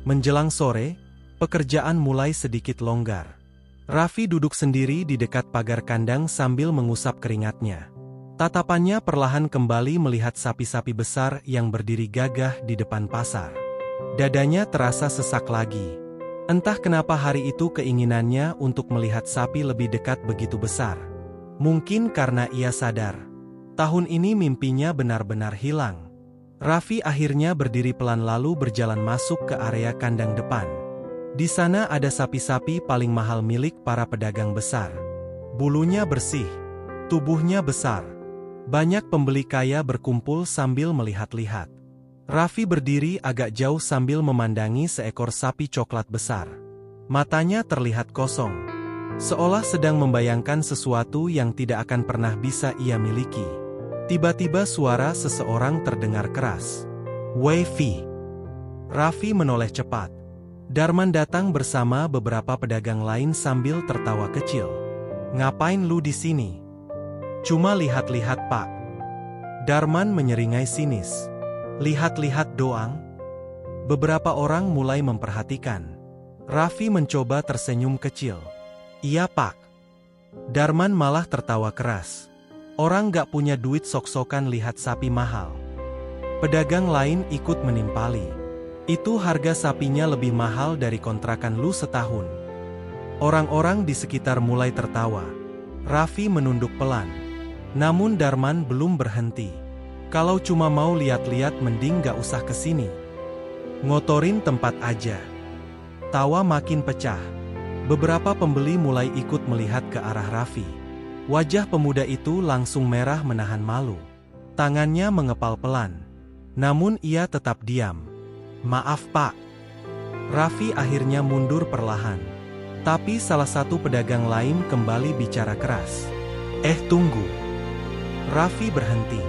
[SPEAKER 4] Menjelang sore, pekerjaan mulai sedikit longgar. Raffi duduk sendiri di dekat pagar kandang sambil mengusap keringatnya. Tatapannya perlahan kembali melihat sapi-sapi besar yang berdiri gagah di depan pasar. Dadanya terasa sesak lagi. Entah kenapa hari itu keinginannya untuk melihat sapi lebih dekat begitu besar. Mungkin karena ia sadar tahun ini mimpinya benar-benar hilang. Raffi akhirnya berdiri pelan lalu berjalan masuk ke area kandang depan. Di sana ada sapi-sapi paling mahal milik para pedagang besar. Bulunya bersih, tubuhnya besar. Banyak pembeli kaya berkumpul sambil melihat-lihat. Raffi berdiri agak jauh sambil memandangi seekor sapi coklat besar. Matanya terlihat kosong, seolah sedang membayangkan sesuatu yang tidak akan pernah bisa ia miliki. Tiba-tiba suara seseorang terdengar keras. "Wei Fi." Raffi menoleh cepat. Darman datang bersama beberapa pedagang lain sambil tertawa kecil. "Ngapain lu di sini?" "Cuma lihat-lihat, Pak." Darman menyeringai sinis. "Lihat-lihat doang?" Beberapa orang mulai memperhatikan. Raffi mencoba tersenyum kecil. "Iya, Pak." Darman malah tertawa keras. "Orang gak punya duit sok-sokan lihat sapi mahal." Pedagang lain ikut menimpali. "Itu harga sapinya lebih mahal dari kontrakan lu setahun." Orang-orang di sekitar mulai tertawa. Raffi menunduk pelan. Namun Darman belum berhenti. "Kalau cuma mau lihat-lihat mending gak usah kesini. Ngotorin tempat aja." Tawa makin pecah. Beberapa pembeli mulai ikut melihat ke arah Raffi. Wajah pemuda itu langsung merah menahan malu. Tangannya mengepal pelan. Namun ia tetap diam. "Maaf, Pak." Raffi akhirnya mundur perlahan. Tapi salah satu pedagang lain kembali bicara keras. Tunggu." Raffi berhenti.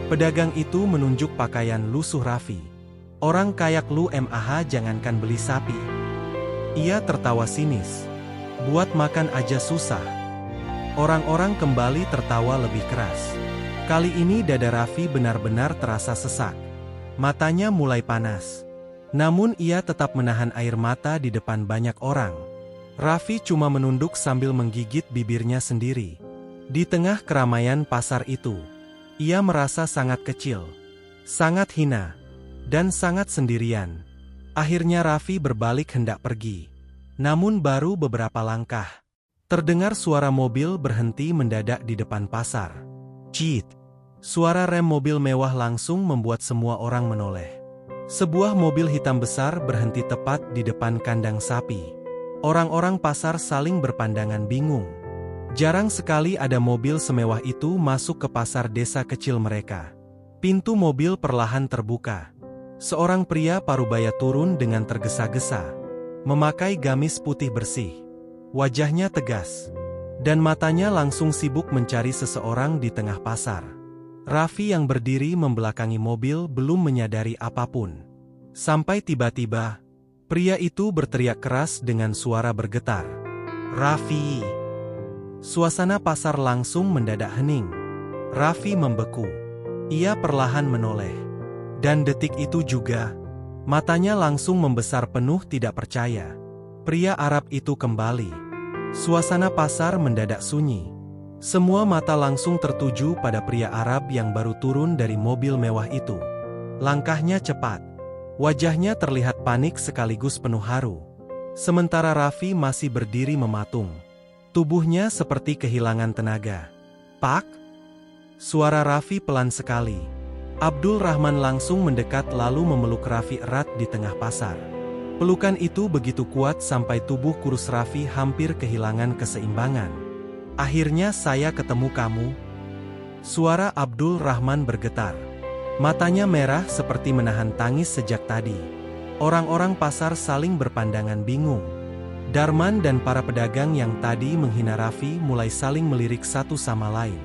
[SPEAKER 4] Pedagang itu menunjuk pakaian lusuh Raffi. "Orang kayak lu mah jangankan beli sapi." Ia tertawa sinis. "Buat makan aja susah." Orang-orang kembali tertawa lebih keras. Kali ini dada Raffi benar-benar terasa sesak. Matanya mulai panas. Namun ia tetap menahan air mata di depan banyak orang. Raffi cuma menunduk sambil menggigit bibirnya sendiri. Di tengah keramaian pasar itu, ia merasa sangat kecil, sangat hina, dan sangat sendirian. Akhirnya Raffi berbalik hendak pergi. Namun baru beberapa langkah, terdengar suara mobil berhenti mendadak di depan pasar. Cit! Suara rem mobil mewah langsung membuat semua orang menoleh. Sebuah mobil hitam besar berhenti tepat di depan kandang sapi. Orang-orang pasar saling berpandangan bingung. Jarang sekali ada mobil semewah itu masuk ke pasar desa kecil mereka. Pintu mobil perlahan terbuka. Seorang pria parubaya turun dengan tergesa-gesa, memakai gamis putih bersih. Wajahnya tegas, dan matanya langsung sibuk mencari seseorang di tengah pasar. Raffi yang berdiri membelakangi mobil belum menyadari apapun. Sampai tiba-tiba, pria itu berteriak keras dengan suara bergetar. "Raffi!" Suasana pasar langsung mendadak hening. Raffi membeku. Ia perlahan menoleh. Dan detik itu juga, matanya langsung membesar penuh tidak percaya. Pria Arab itu kembali. Suasana pasar mendadak sunyi. Semua mata langsung tertuju pada pria Arab yang baru turun dari mobil mewah itu. Langkahnya cepat. Wajahnya terlihat panik sekaligus penuh haru. Sementara Raffi masih berdiri mematung. Tubuhnya seperti kehilangan tenaga. "Pak?" Suara Raffi pelan sekali. Abdul Rahman langsung mendekat lalu memeluk Raffi erat di tengah pasar. Pelukan itu begitu kuat sampai tubuh kurus Raffi hampir kehilangan keseimbangan. "Akhirnya saya ketemu kamu." Suara Abdul Rahman bergetar. Matanya merah seperti menahan tangis sejak tadi. Orang-orang pasar saling berpandangan bingung. Darman dan para pedagang yang tadi menghina Raffi mulai saling melirik satu sama lain.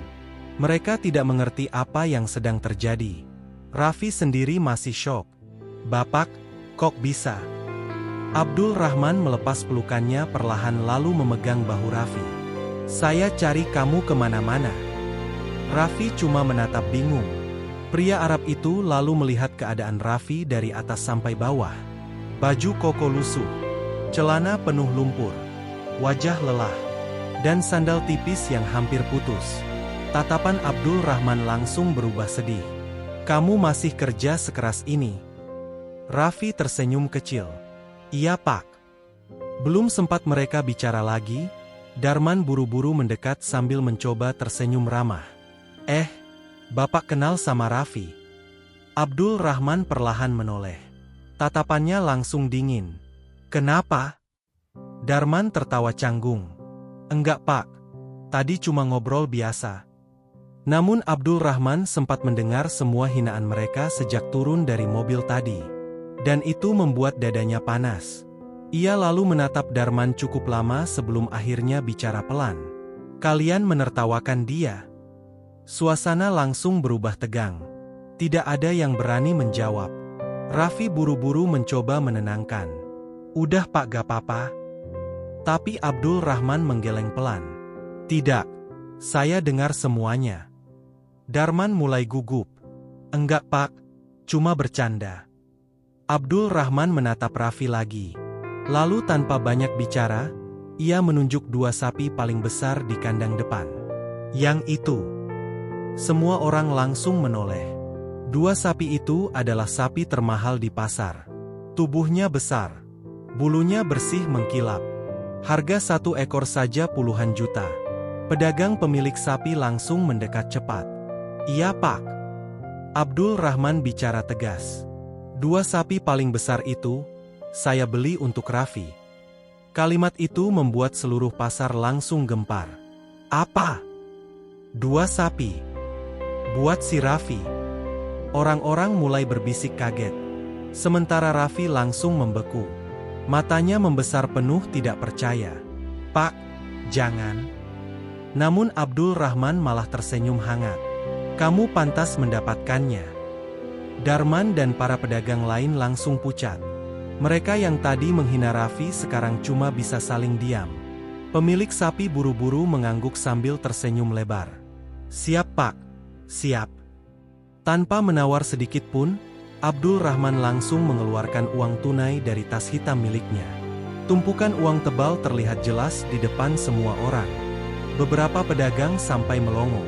[SPEAKER 4] Mereka tidak mengerti apa yang sedang terjadi. Raffi sendiri masih syok. "Bapak, kok bisa?" Abdul Rahman melepas pelukannya perlahan lalu memegang bahu Raffi. "Saya cari kamu kemana-mana." Raffi cuma menatap bingung. Pria Arab itu lalu melihat keadaan Raffi dari atas sampai bawah. Baju koko lusuh, celana penuh lumpur, wajah lelah, dan sandal tipis yang hampir putus. Tatapan Abdul Rahman langsung berubah sedih. "Kamu masih kerja sekeras ini?" Raffi tersenyum kecil. "Iya, Pak." Belum sempat mereka bicara lagi, Darman buru-buru mendekat sambil mencoba tersenyum ramah. Bapak kenal sama Raffi?" Abdul Rahman perlahan menoleh. Tatapannya langsung dingin. "Kenapa?" Darman tertawa canggung. "Enggak, Pak. Tadi cuma ngobrol biasa." Namun Abdul Rahman sempat mendengar semua hinaan mereka sejak turun dari mobil tadi. Dan itu membuat dadanya panas. Ia lalu menatap Darman cukup lama sebelum akhirnya bicara pelan. "Kalian menertawakan dia?" Suasana langsung berubah tegang. Tidak ada yang berani menjawab. Raffi buru-buru mencoba menenangkan. "Udah, Pak, gak apa-apa." Tapi Abdul Rahman menggeleng pelan. "Tidak, saya dengar semuanya." Darman mulai gugup. "Enggak, Pak, cuma bercanda." Abdul Rahman menatap Raffi lagi. Lalu tanpa banyak bicara, ia menunjuk 2 sapi paling besar di kandang depan. "Yang itu." Semua orang langsung menoleh. 2 sapi itu adalah sapi termahal di pasar. Tubuhnya besar, bulunya bersih mengkilap. Harga 1 ekor saja puluhan juta. Pedagang pemilik sapi langsung mendekat cepat. "Iya, Pak." Abdul Rahman bicara tegas. 2 sapi paling besar itu, saya beli untuk Raffi." Kalimat itu membuat seluruh pasar langsung gempar. "Apa? 2 sapi? Buat si Raffi?" Orang-orang mulai berbisik kaget. Sementara Raffi langsung membeku. Matanya membesar penuh tidak percaya. "Pak, jangan." Namun Abdul Rahman malah tersenyum hangat. "Kamu pantas mendapatkannya." Darman dan para pedagang lain langsung pucat. Mereka yang tadi menghina Raffi sekarang cuma bisa saling diam. Pemilik sapi buru-buru mengangguk sambil tersenyum lebar. "Siap, Pak. Siap." Tanpa menawar sedikit pun, Abdul Rahman langsung mengeluarkan uang tunai dari tas hitam miliknya. Tumpukan uang tebal terlihat jelas di depan semua orang. Beberapa pedagang sampai melongo.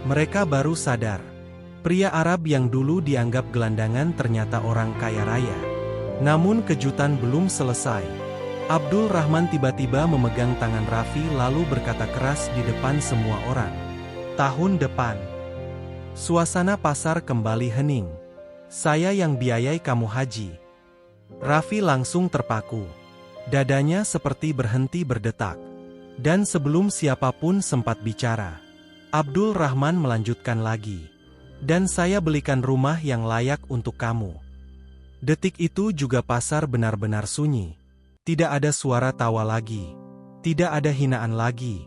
[SPEAKER 4] Mereka baru sadar. Pria Arab yang dulu dianggap gelandangan ternyata orang kaya raya. Namun kejutan belum selesai. Abdul Rahman tiba-tiba memegang tangan Raffi lalu berkata keras di depan semua orang. "Tahun depan." Suasana pasar kembali hening. "Saya yang biayai kamu haji." Raffi langsung terpaku. Dadanya seperti berhenti berdetak. Dan sebelum siapapun sempat bicara, Abdul Rahman melanjutkan lagi. "Dan saya belikan rumah yang layak untuk kamu." Detik itu juga pasar benar-benar sunyi. Tidak ada suara tawa lagi. Tidak ada hinaan lagi.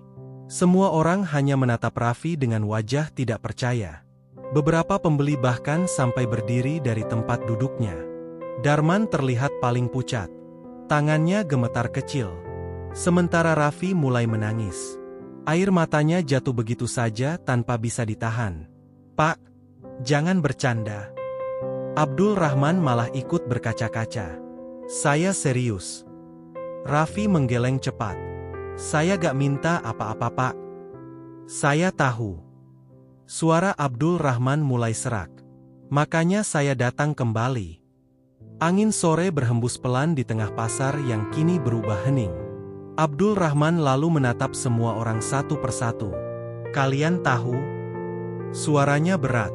[SPEAKER 4] Semua orang hanya menatap Raffi dengan wajah tidak percaya. Beberapa pembeli bahkan sampai berdiri dari tempat duduknya. Darman terlihat paling pucat. Tangannya gemetar kecil. Sementara Raffi mulai menangis. Air matanya jatuh begitu saja tanpa bisa ditahan. "Pak, jangan bercanda." Abdul Rahman malah ikut berkaca-kaca. "Saya serius." Raffi menggeleng cepat. "Saya gak minta apa-apa, Pak. Saya tahu." Suara Abdul Rahman mulai serak. "Makanya saya datang kembali." Angin sore berhembus pelan di tengah pasar yang kini berubah hening. Abdul Rahman lalu menatap semua orang satu persatu. "Kalian tahu?" Suaranya berat.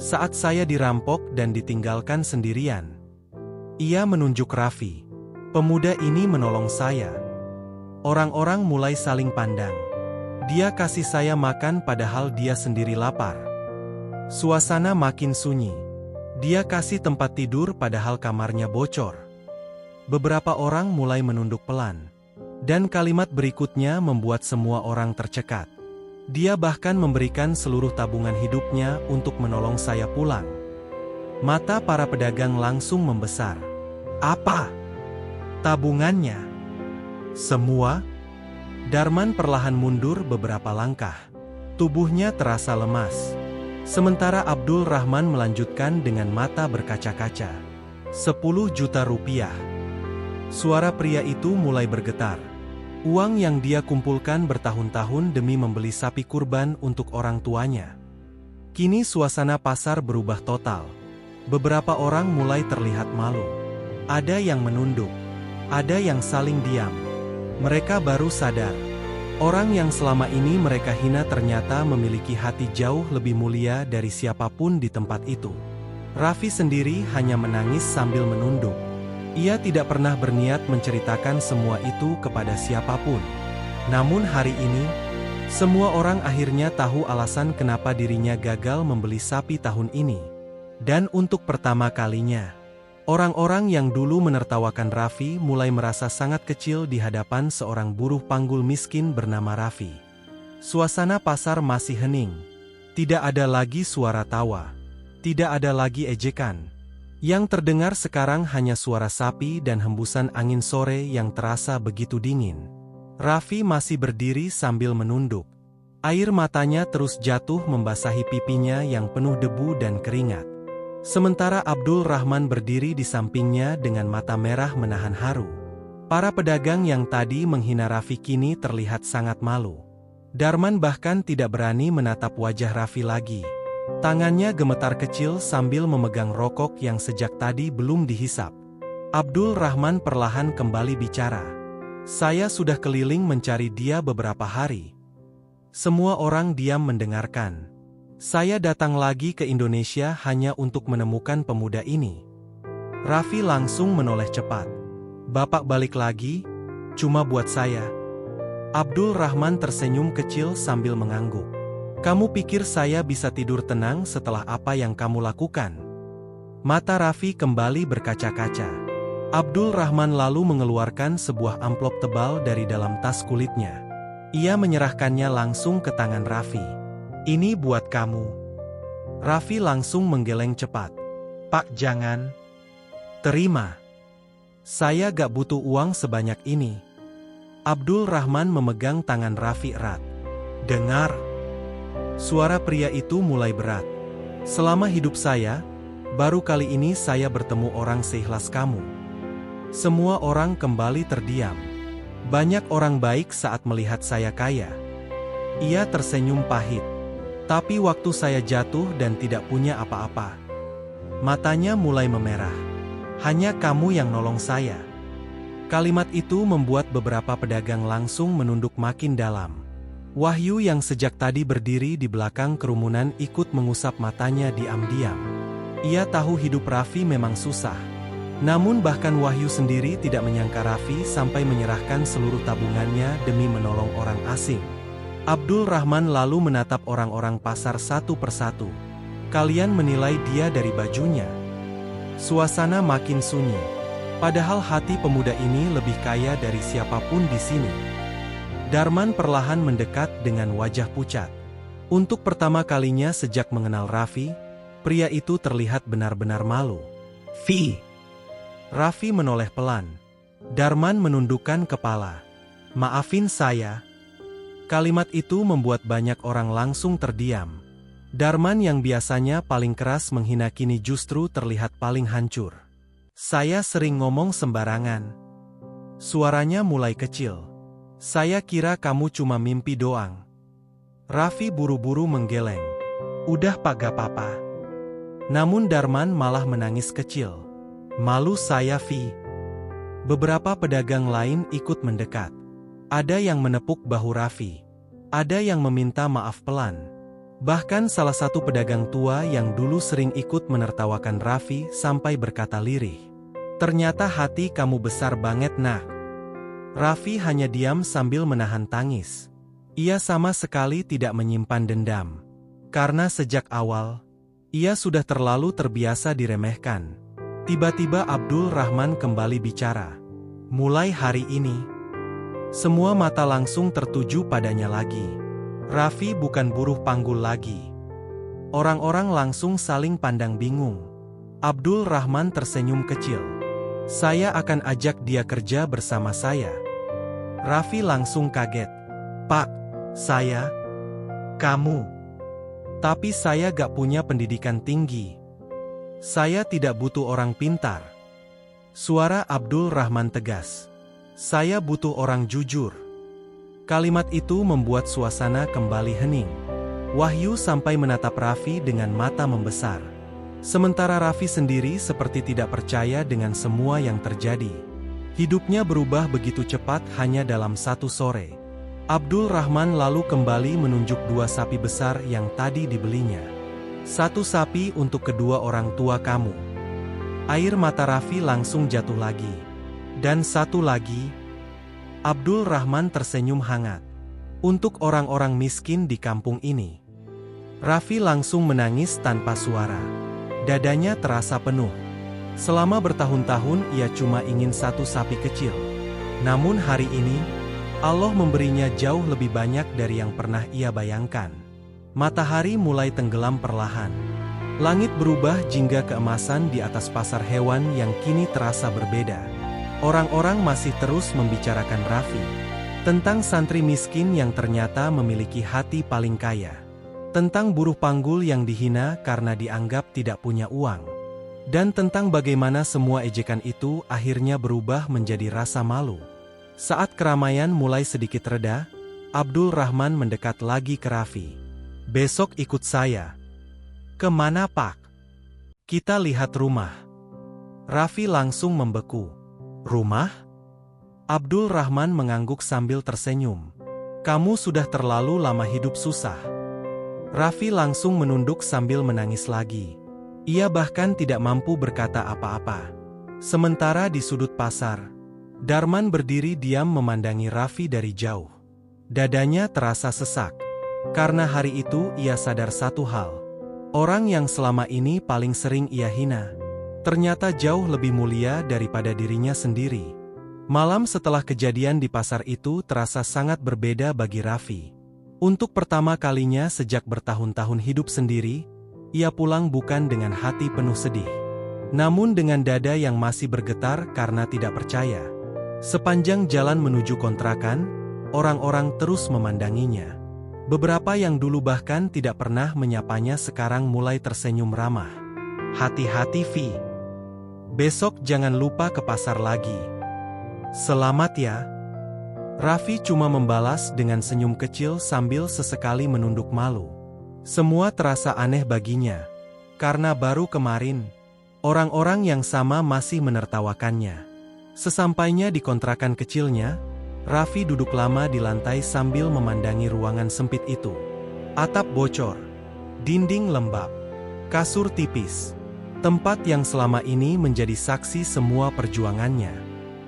[SPEAKER 4] "Saat saya dirampok dan ditinggalkan sendirian." Ia menunjuk Raffi. "Pemuda ini menolong saya." Orang-orang mulai saling pandang. "Dia kasih saya makan padahal dia sendiri lapar." Suasana makin sunyi. "Dia kasih tempat tidur padahal kamarnya bocor." Beberapa orang mulai menunduk pelan. Dan kalimat berikutnya membuat semua orang tercekat. "Dia bahkan memberikan seluruh tabungan hidupnya untuk menolong saya pulang." Mata para pedagang langsung membesar. "Apa? Tabungannya? Semua?" Darman perlahan mundur beberapa langkah. Tubuhnya terasa lemas. Sementara Abdul Rahman melanjutkan dengan mata berkaca-kaca. 10 juta rupiah. Suara pria itu mulai bergetar. Uang yang dia kumpulkan bertahun-tahun demi membeli sapi kurban untuk orang tuanya. Kini suasana pasar berubah total. Beberapa orang mulai terlihat malu. Ada yang menunduk. Ada yang saling diam. Mereka baru sadar. Orang yang selama ini mereka hina ternyata memiliki hati jauh lebih mulia dari siapapun di tempat itu. Raffi sendiri hanya menangis sambil menunduk. Ia tidak pernah berniat menceritakan semua itu kepada siapapun. Namun hari ini, semua orang akhirnya tahu alasan kenapa dirinya gagal membeli sapi tahun ini. Dan untuk pertama kalinya, orang-orang yang dulu menertawakan Raffi mulai merasa sangat kecil di hadapan seorang buruh panggul miskin bernama Raffi. Suasana pasar masih hening. Tidak ada lagi suara tawa. Tidak ada lagi ejekan. Yang terdengar sekarang hanya suara sapi dan hembusan angin sore yang terasa begitu dingin. Raffi masih berdiri sambil menunduk. Air matanya terus jatuh membasahi pipinya yang penuh debu dan keringat. Sementara Abdul Rahman berdiri di sampingnya dengan mata merah menahan haru. Para pedagang yang tadi menghina Raffi kini terlihat sangat malu. Darman bahkan tidak berani menatap wajah Raffi lagi. Tangannya gemetar kecil sambil memegang rokok yang sejak tadi belum dihisap. Abdul Rahman perlahan kembali bicara. Saya sudah keliling mencari dia beberapa hari. Semua orang diam mendengarkan. Saya datang lagi ke Indonesia hanya untuk menemukan pemuda ini. Raffi langsung menoleh cepat. Bapak balik lagi? Cuma buat saya. Abdul Rahman tersenyum kecil sambil mengangguk. Kamu pikir saya bisa tidur tenang setelah apa yang kamu lakukan? Mata Raffi kembali berkaca-kaca. Abdul Rahman lalu mengeluarkan sebuah amplop tebal dari dalam tas kulitnya. Ia menyerahkannya langsung ke tangan Raffi. Ini buat kamu. Raffi langsung menggeleng cepat. Pak jangan. Terima. Saya gak butuh uang sebanyak ini. Abdul Rahman memegang tangan Raffi erat. Dengar. Suara pria itu mulai berat. Selama hidup saya, baru kali ini saya bertemu orang seikhlas kamu. Semua orang kembali terdiam. Banyak orang baik saat melihat saya kaya. Ia tersenyum pahit. Tapi waktu saya jatuh dan tidak punya apa-apa, matanya mulai memerah. Hanya kamu yang nolong saya. Kalimat itu membuat beberapa pedagang langsung menunduk makin dalam. Wahyu yang sejak tadi berdiri di belakang kerumunan ikut mengusap matanya diam-diam. Ia tahu hidup Raffi memang susah. Namun bahkan Wahyu sendiri tidak menyangka Raffi sampai menyerahkan seluruh tabungannya demi menolong orang asing. Abdul Rahman lalu menatap orang-orang pasar satu persatu. Kalian menilai dia dari bajunya. Suasana makin sunyi. Padahal hati pemuda ini lebih kaya dari siapapun di sini. Darman perlahan mendekat dengan wajah pucat. Untuk pertama kalinya sejak mengenal Raffi, pria itu terlihat benar-benar malu. "Fi." Raffi menoleh pelan. Darman menundukkan kepala. "Maafin saya." Kalimat itu membuat banyak orang langsung terdiam. Darman yang biasanya paling keras menghina kini justru terlihat paling hancur. "Saya sering ngomong sembarangan." Suaranya mulai kecil. "Saya kira kamu cuma mimpi doang." Raffi buru-buru menggeleng. "Udah Pak gak apa-apa." Namun Darman malah menangis kecil. "Malu saya Fi." Beberapa pedagang lain ikut mendekat. Ada yang menepuk bahu Raffi. Ada yang meminta maaf pelan. Bahkan salah satu pedagang tua yang dulu sering ikut menertawakan Raffi sampai berkata lirih. "Ternyata hati kamu besar banget nak." Raffi hanya diam sambil menahan tangis. Ia sama sekali tidak menyimpan dendam. Karena sejak awal, ia sudah terlalu terbiasa diremehkan. Tiba-tiba Abdul Rahman kembali bicara. "Mulai hari ini, semua mata langsung tertuju padanya lagi. Raffi bukan buruh panggul lagi." Orang-orang langsung saling pandang bingung. Abdul Rahman tersenyum kecil. "Saya akan ajak dia kerja bersama saya." Raffi langsung kaget. "Pak, saya? Kamu?" Tapi saya gak punya pendidikan tinggi. Saya tidak butuh orang pintar. Suara Abdul Rahman tegas. Saya butuh orang jujur. Kalimat itu membuat suasana kembali hening. Wahyu sampai menatap Raffi dengan mata membesar. Sementara Raffi sendiri seperti tidak percaya dengan semua yang terjadi. Hidupnya berubah begitu cepat hanya dalam satu sore. Abdul Rahman lalu kembali menunjuk 2 sapi besar yang tadi dibelinya. 1 sapi untuk kedua orang tua kamu. Air mata Raffi langsung jatuh lagi. Dan 1 lagi. Abdul Rahman tersenyum hangat. Untuk orang-orang miskin di kampung ini. Raffi langsung menangis tanpa suara. Dadanya terasa penuh. Selama bertahun-tahun ia cuma ingin 1 sapi kecil. Namun hari ini, Allah memberinya jauh lebih banyak dari yang pernah ia bayangkan. Matahari mulai tenggelam perlahan. Langit berubah jingga keemasan di atas pasar hewan yang kini terasa berbeda. Orang-orang masih terus membicarakan Raffi. Tentang santri miskin yang ternyata memiliki hati paling kaya. Tentang buruh panggul yang dihina karena dianggap tidak punya uang. Dan tentang bagaimana semua ejekan itu akhirnya berubah menjadi rasa malu. Saat keramaian mulai sedikit reda, Abdul Rahman mendekat lagi ke Raffi. Besok ikut saya. Kemana Pak? Kita lihat rumah. Raffi langsung membeku. Rumah? Abdul Rahman mengangguk sambil tersenyum. Kamu sudah terlalu lama hidup susah. Raffi langsung menunduk sambil menangis lagi. Ia bahkan tidak mampu berkata apa-apa. Sementara di sudut pasar, Darman berdiri diam memandangi Raffi dari jauh. Dadanya terasa sesak. Karena hari itu ia sadar satu hal. Orang yang selama ini paling sering ia hina, ternyata jauh lebih mulia daripada dirinya sendiri. Malam setelah kejadian di pasar itu terasa sangat berbeda bagi Raffi. Untuk pertama kalinya sejak bertahun-tahun hidup sendiri, ia pulang bukan dengan hati penuh sedih. Namun dengan dada yang masih bergetar karena tidak percaya. Sepanjang jalan menuju kontrakan, orang-orang terus memandanginya. Beberapa yang dulu bahkan tidak pernah menyapanya sekarang mulai tersenyum ramah. Hati-hati Vi. Besok jangan lupa ke pasar lagi. Selamat ya. Raffi cuma membalas dengan senyum kecil sambil sesekali menunduk malu. Semua terasa aneh baginya. Karena baru kemarin, orang-orang yang sama masih menertawakannya. Sesampainya di kontrakan kecilnya, Raffi duduk lama di lantai sambil memandangi ruangan sempit itu. Atap bocor, dinding lembab, kasur tipis. Tempat yang selama ini menjadi saksi semua perjuangannya.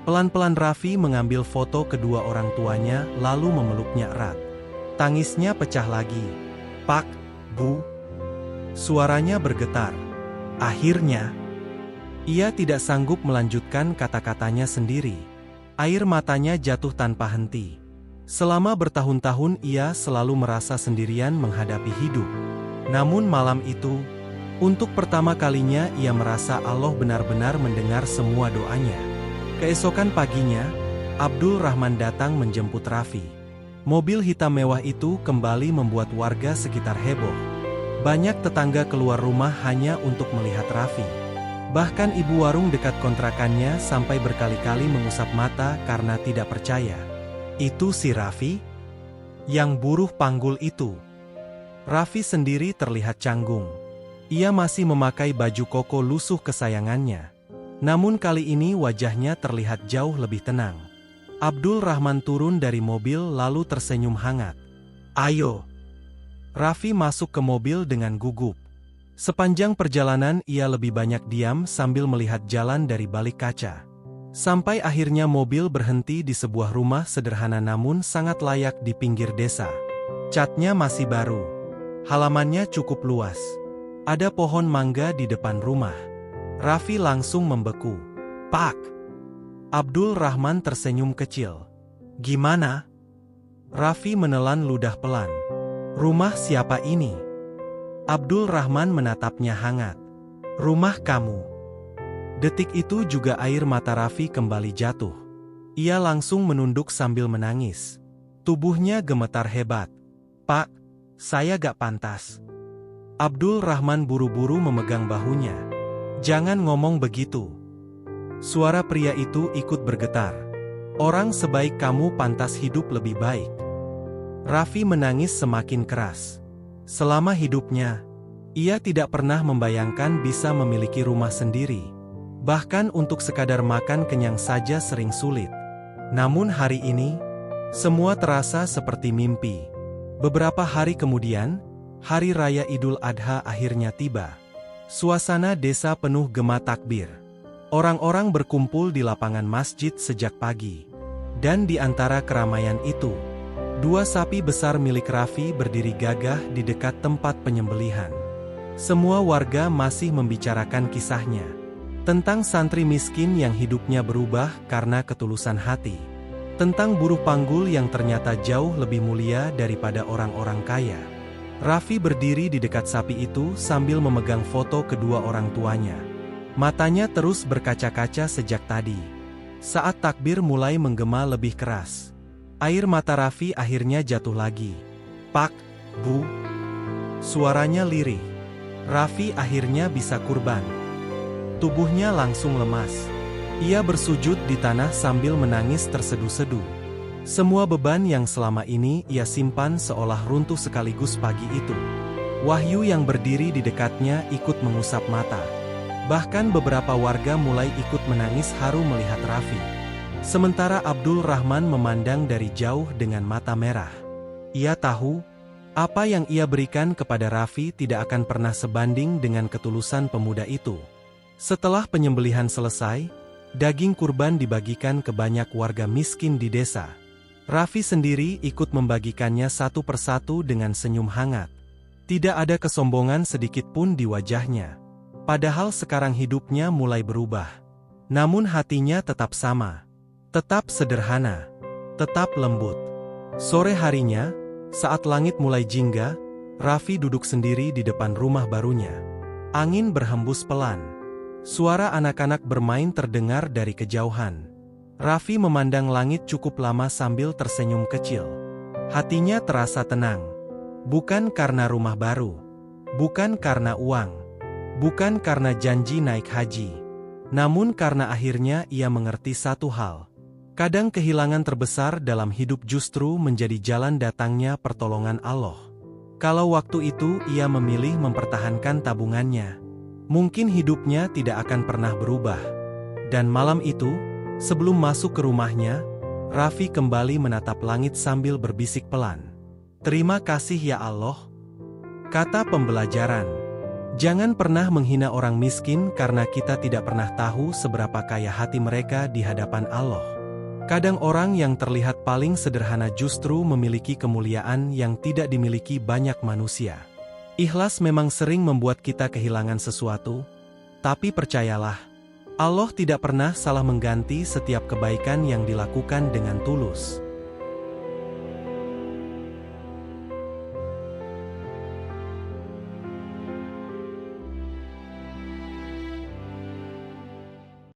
[SPEAKER 4] Pelan-pelan Raffi mengambil foto kedua orang tuanya lalu memeluknya erat. Tangisnya pecah lagi. Pak, Bu. Suaranya bergetar. Akhirnya, ia tidak sanggup melanjutkan kata-katanya sendiri. Air matanya jatuh tanpa henti. Selama bertahun-tahun ia selalu merasa sendirian menghadapi hidup. Namun malam itu, untuk pertama kalinya ia merasa Allah benar-benar mendengar semua doanya. Keesokan paginya, Abdul Rahman datang menjemput Raffi. Mobil hitam mewah itu kembali membuat warga sekitar heboh. Banyak tetangga keluar rumah hanya untuk melihat Raffi. Bahkan ibu warung dekat kontrakannya sampai berkali-kali mengusap mata karena tidak percaya. Itu si Raffi? Yang buruh panggul itu. Raffi sendiri terlihat canggung. Ia masih memakai baju koko lusuh kesayangannya. Namun kali ini wajahnya terlihat jauh lebih tenang. Abdul Rahman turun dari mobil lalu tersenyum hangat. Ayo. Raffi masuk ke mobil dengan gugup. Sepanjang perjalanan ia lebih banyak diam sambil melihat jalan dari balik kaca. Sampai akhirnya mobil berhenti di sebuah rumah sederhana namun sangat layak di pinggir desa. Catnya masih baru. Halamannya cukup luas. Ada pohon mangga di depan rumah. Raffi langsung membeku. Pak. Abdul Rahman tersenyum kecil. Gimana? Raffi menelan ludah pelan. Rumah siapa ini? Abdul Rahman menatapnya hangat. Rumah kamu. Detik itu juga air mata Raffi kembali jatuh. Ia langsung menunduk sambil menangis. Tubuhnya gemetar hebat. Pak, saya gak pantas. Abdul Rahman buru-buru memegang bahunya. "Jangan ngomong begitu." Suara pria itu ikut bergetar. "Orang sebaik kamu pantas hidup lebih baik." Raffi menangis semakin keras. Selama hidupnya, ia tidak pernah membayangkan bisa memiliki rumah sendiri. Bahkan untuk sekadar makan kenyang saja sering sulit. Namun hari ini, semua terasa seperti mimpi. Beberapa hari kemudian, Hari Raya Idul Adha akhirnya tiba. Suasana desa penuh gema takbir. Orang-orang berkumpul di lapangan masjid sejak pagi. Dan di antara keramaian itu, 2 sapi besar milik Raffi berdiri gagah di dekat tempat penyembelihan. Semua warga masih membicarakan kisahnya. Tentang santri miskin yang hidupnya berubah karena ketulusan hati. Tentang buruh panggul yang ternyata jauh lebih mulia daripada orang-orang kaya. Raffi berdiri di dekat sapi itu sambil memegang foto kedua orang tuanya. Matanya terus berkaca-kaca sejak tadi. Saat takbir mulai menggema lebih keras, air mata Raffi akhirnya jatuh lagi. "Pak, Bu." Suaranya lirih. Raffi akhirnya bisa kurban. Tubuhnya langsung lemas. Ia bersujud di tanah sambil menangis terseduh-seduh. Semua beban yang selama ini ia simpan seolah runtuh sekaligus pagi itu. Wahyu yang berdiri di dekatnya ikut mengusap mata. Bahkan beberapa warga mulai ikut menangis haru melihat Raffi. Sementara Abdul Rahman memandang dari jauh dengan mata merah. Ia tahu, apa yang ia berikan kepada Raffi tidak akan pernah sebanding dengan ketulusan pemuda itu. Setelah penyembelihan selesai, daging kurban dibagikan ke banyak warga miskin di desa. Raffi sendiri ikut membagikannya satu persatu dengan senyum hangat. Tidak ada kesombongan sedikit pun di wajahnya. Padahal sekarang hidupnya mulai berubah. Namun hatinya tetap sama. Tetap sederhana. Tetap lembut. Sore harinya, saat langit mulai jingga, Raffi duduk sendiri di depan rumah barunya. Angin berhembus pelan. Suara anak-anak bermain terdengar dari kejauhan. Raffi memandang langit cukup lama sambil tersenyum kecil. Hatinya terasa tenang. Bukan karena rumah baru. Bukan karena uang. Bukan karena janji naik haji. Namun karena akhirnya ia mengerti satu hal. Kadang kehilangan terbesar dalam hidup justru menjadi jalan datangnya pertolongan Allah. Kalau waktu itu ia memilih mempertahankan tabungannya, mungkin hidupnya tidak akan pernah berubah. Dan malam itu, sebelum masuk ke rumahnya, Raffi kembali menatap langit sambil berbisik pelan. "Terima kasih ya Allah." Kata pembelajaran. Jangan pernah menghina orang miskin karena kita tidak pernah tahu seberapa kaya hati mereka di hadapan Allah. Kadang orang yang terlihat paling sederhana justru memiliki kemuliaan yang tidak dimiliki banyak manusia. Ikhlas memang sering membuat kita kehilangan sesuatu, tapi percayalah, Allah tidak pernah salah mengganti setiap kebaikan yang dilakukan dengan tulus.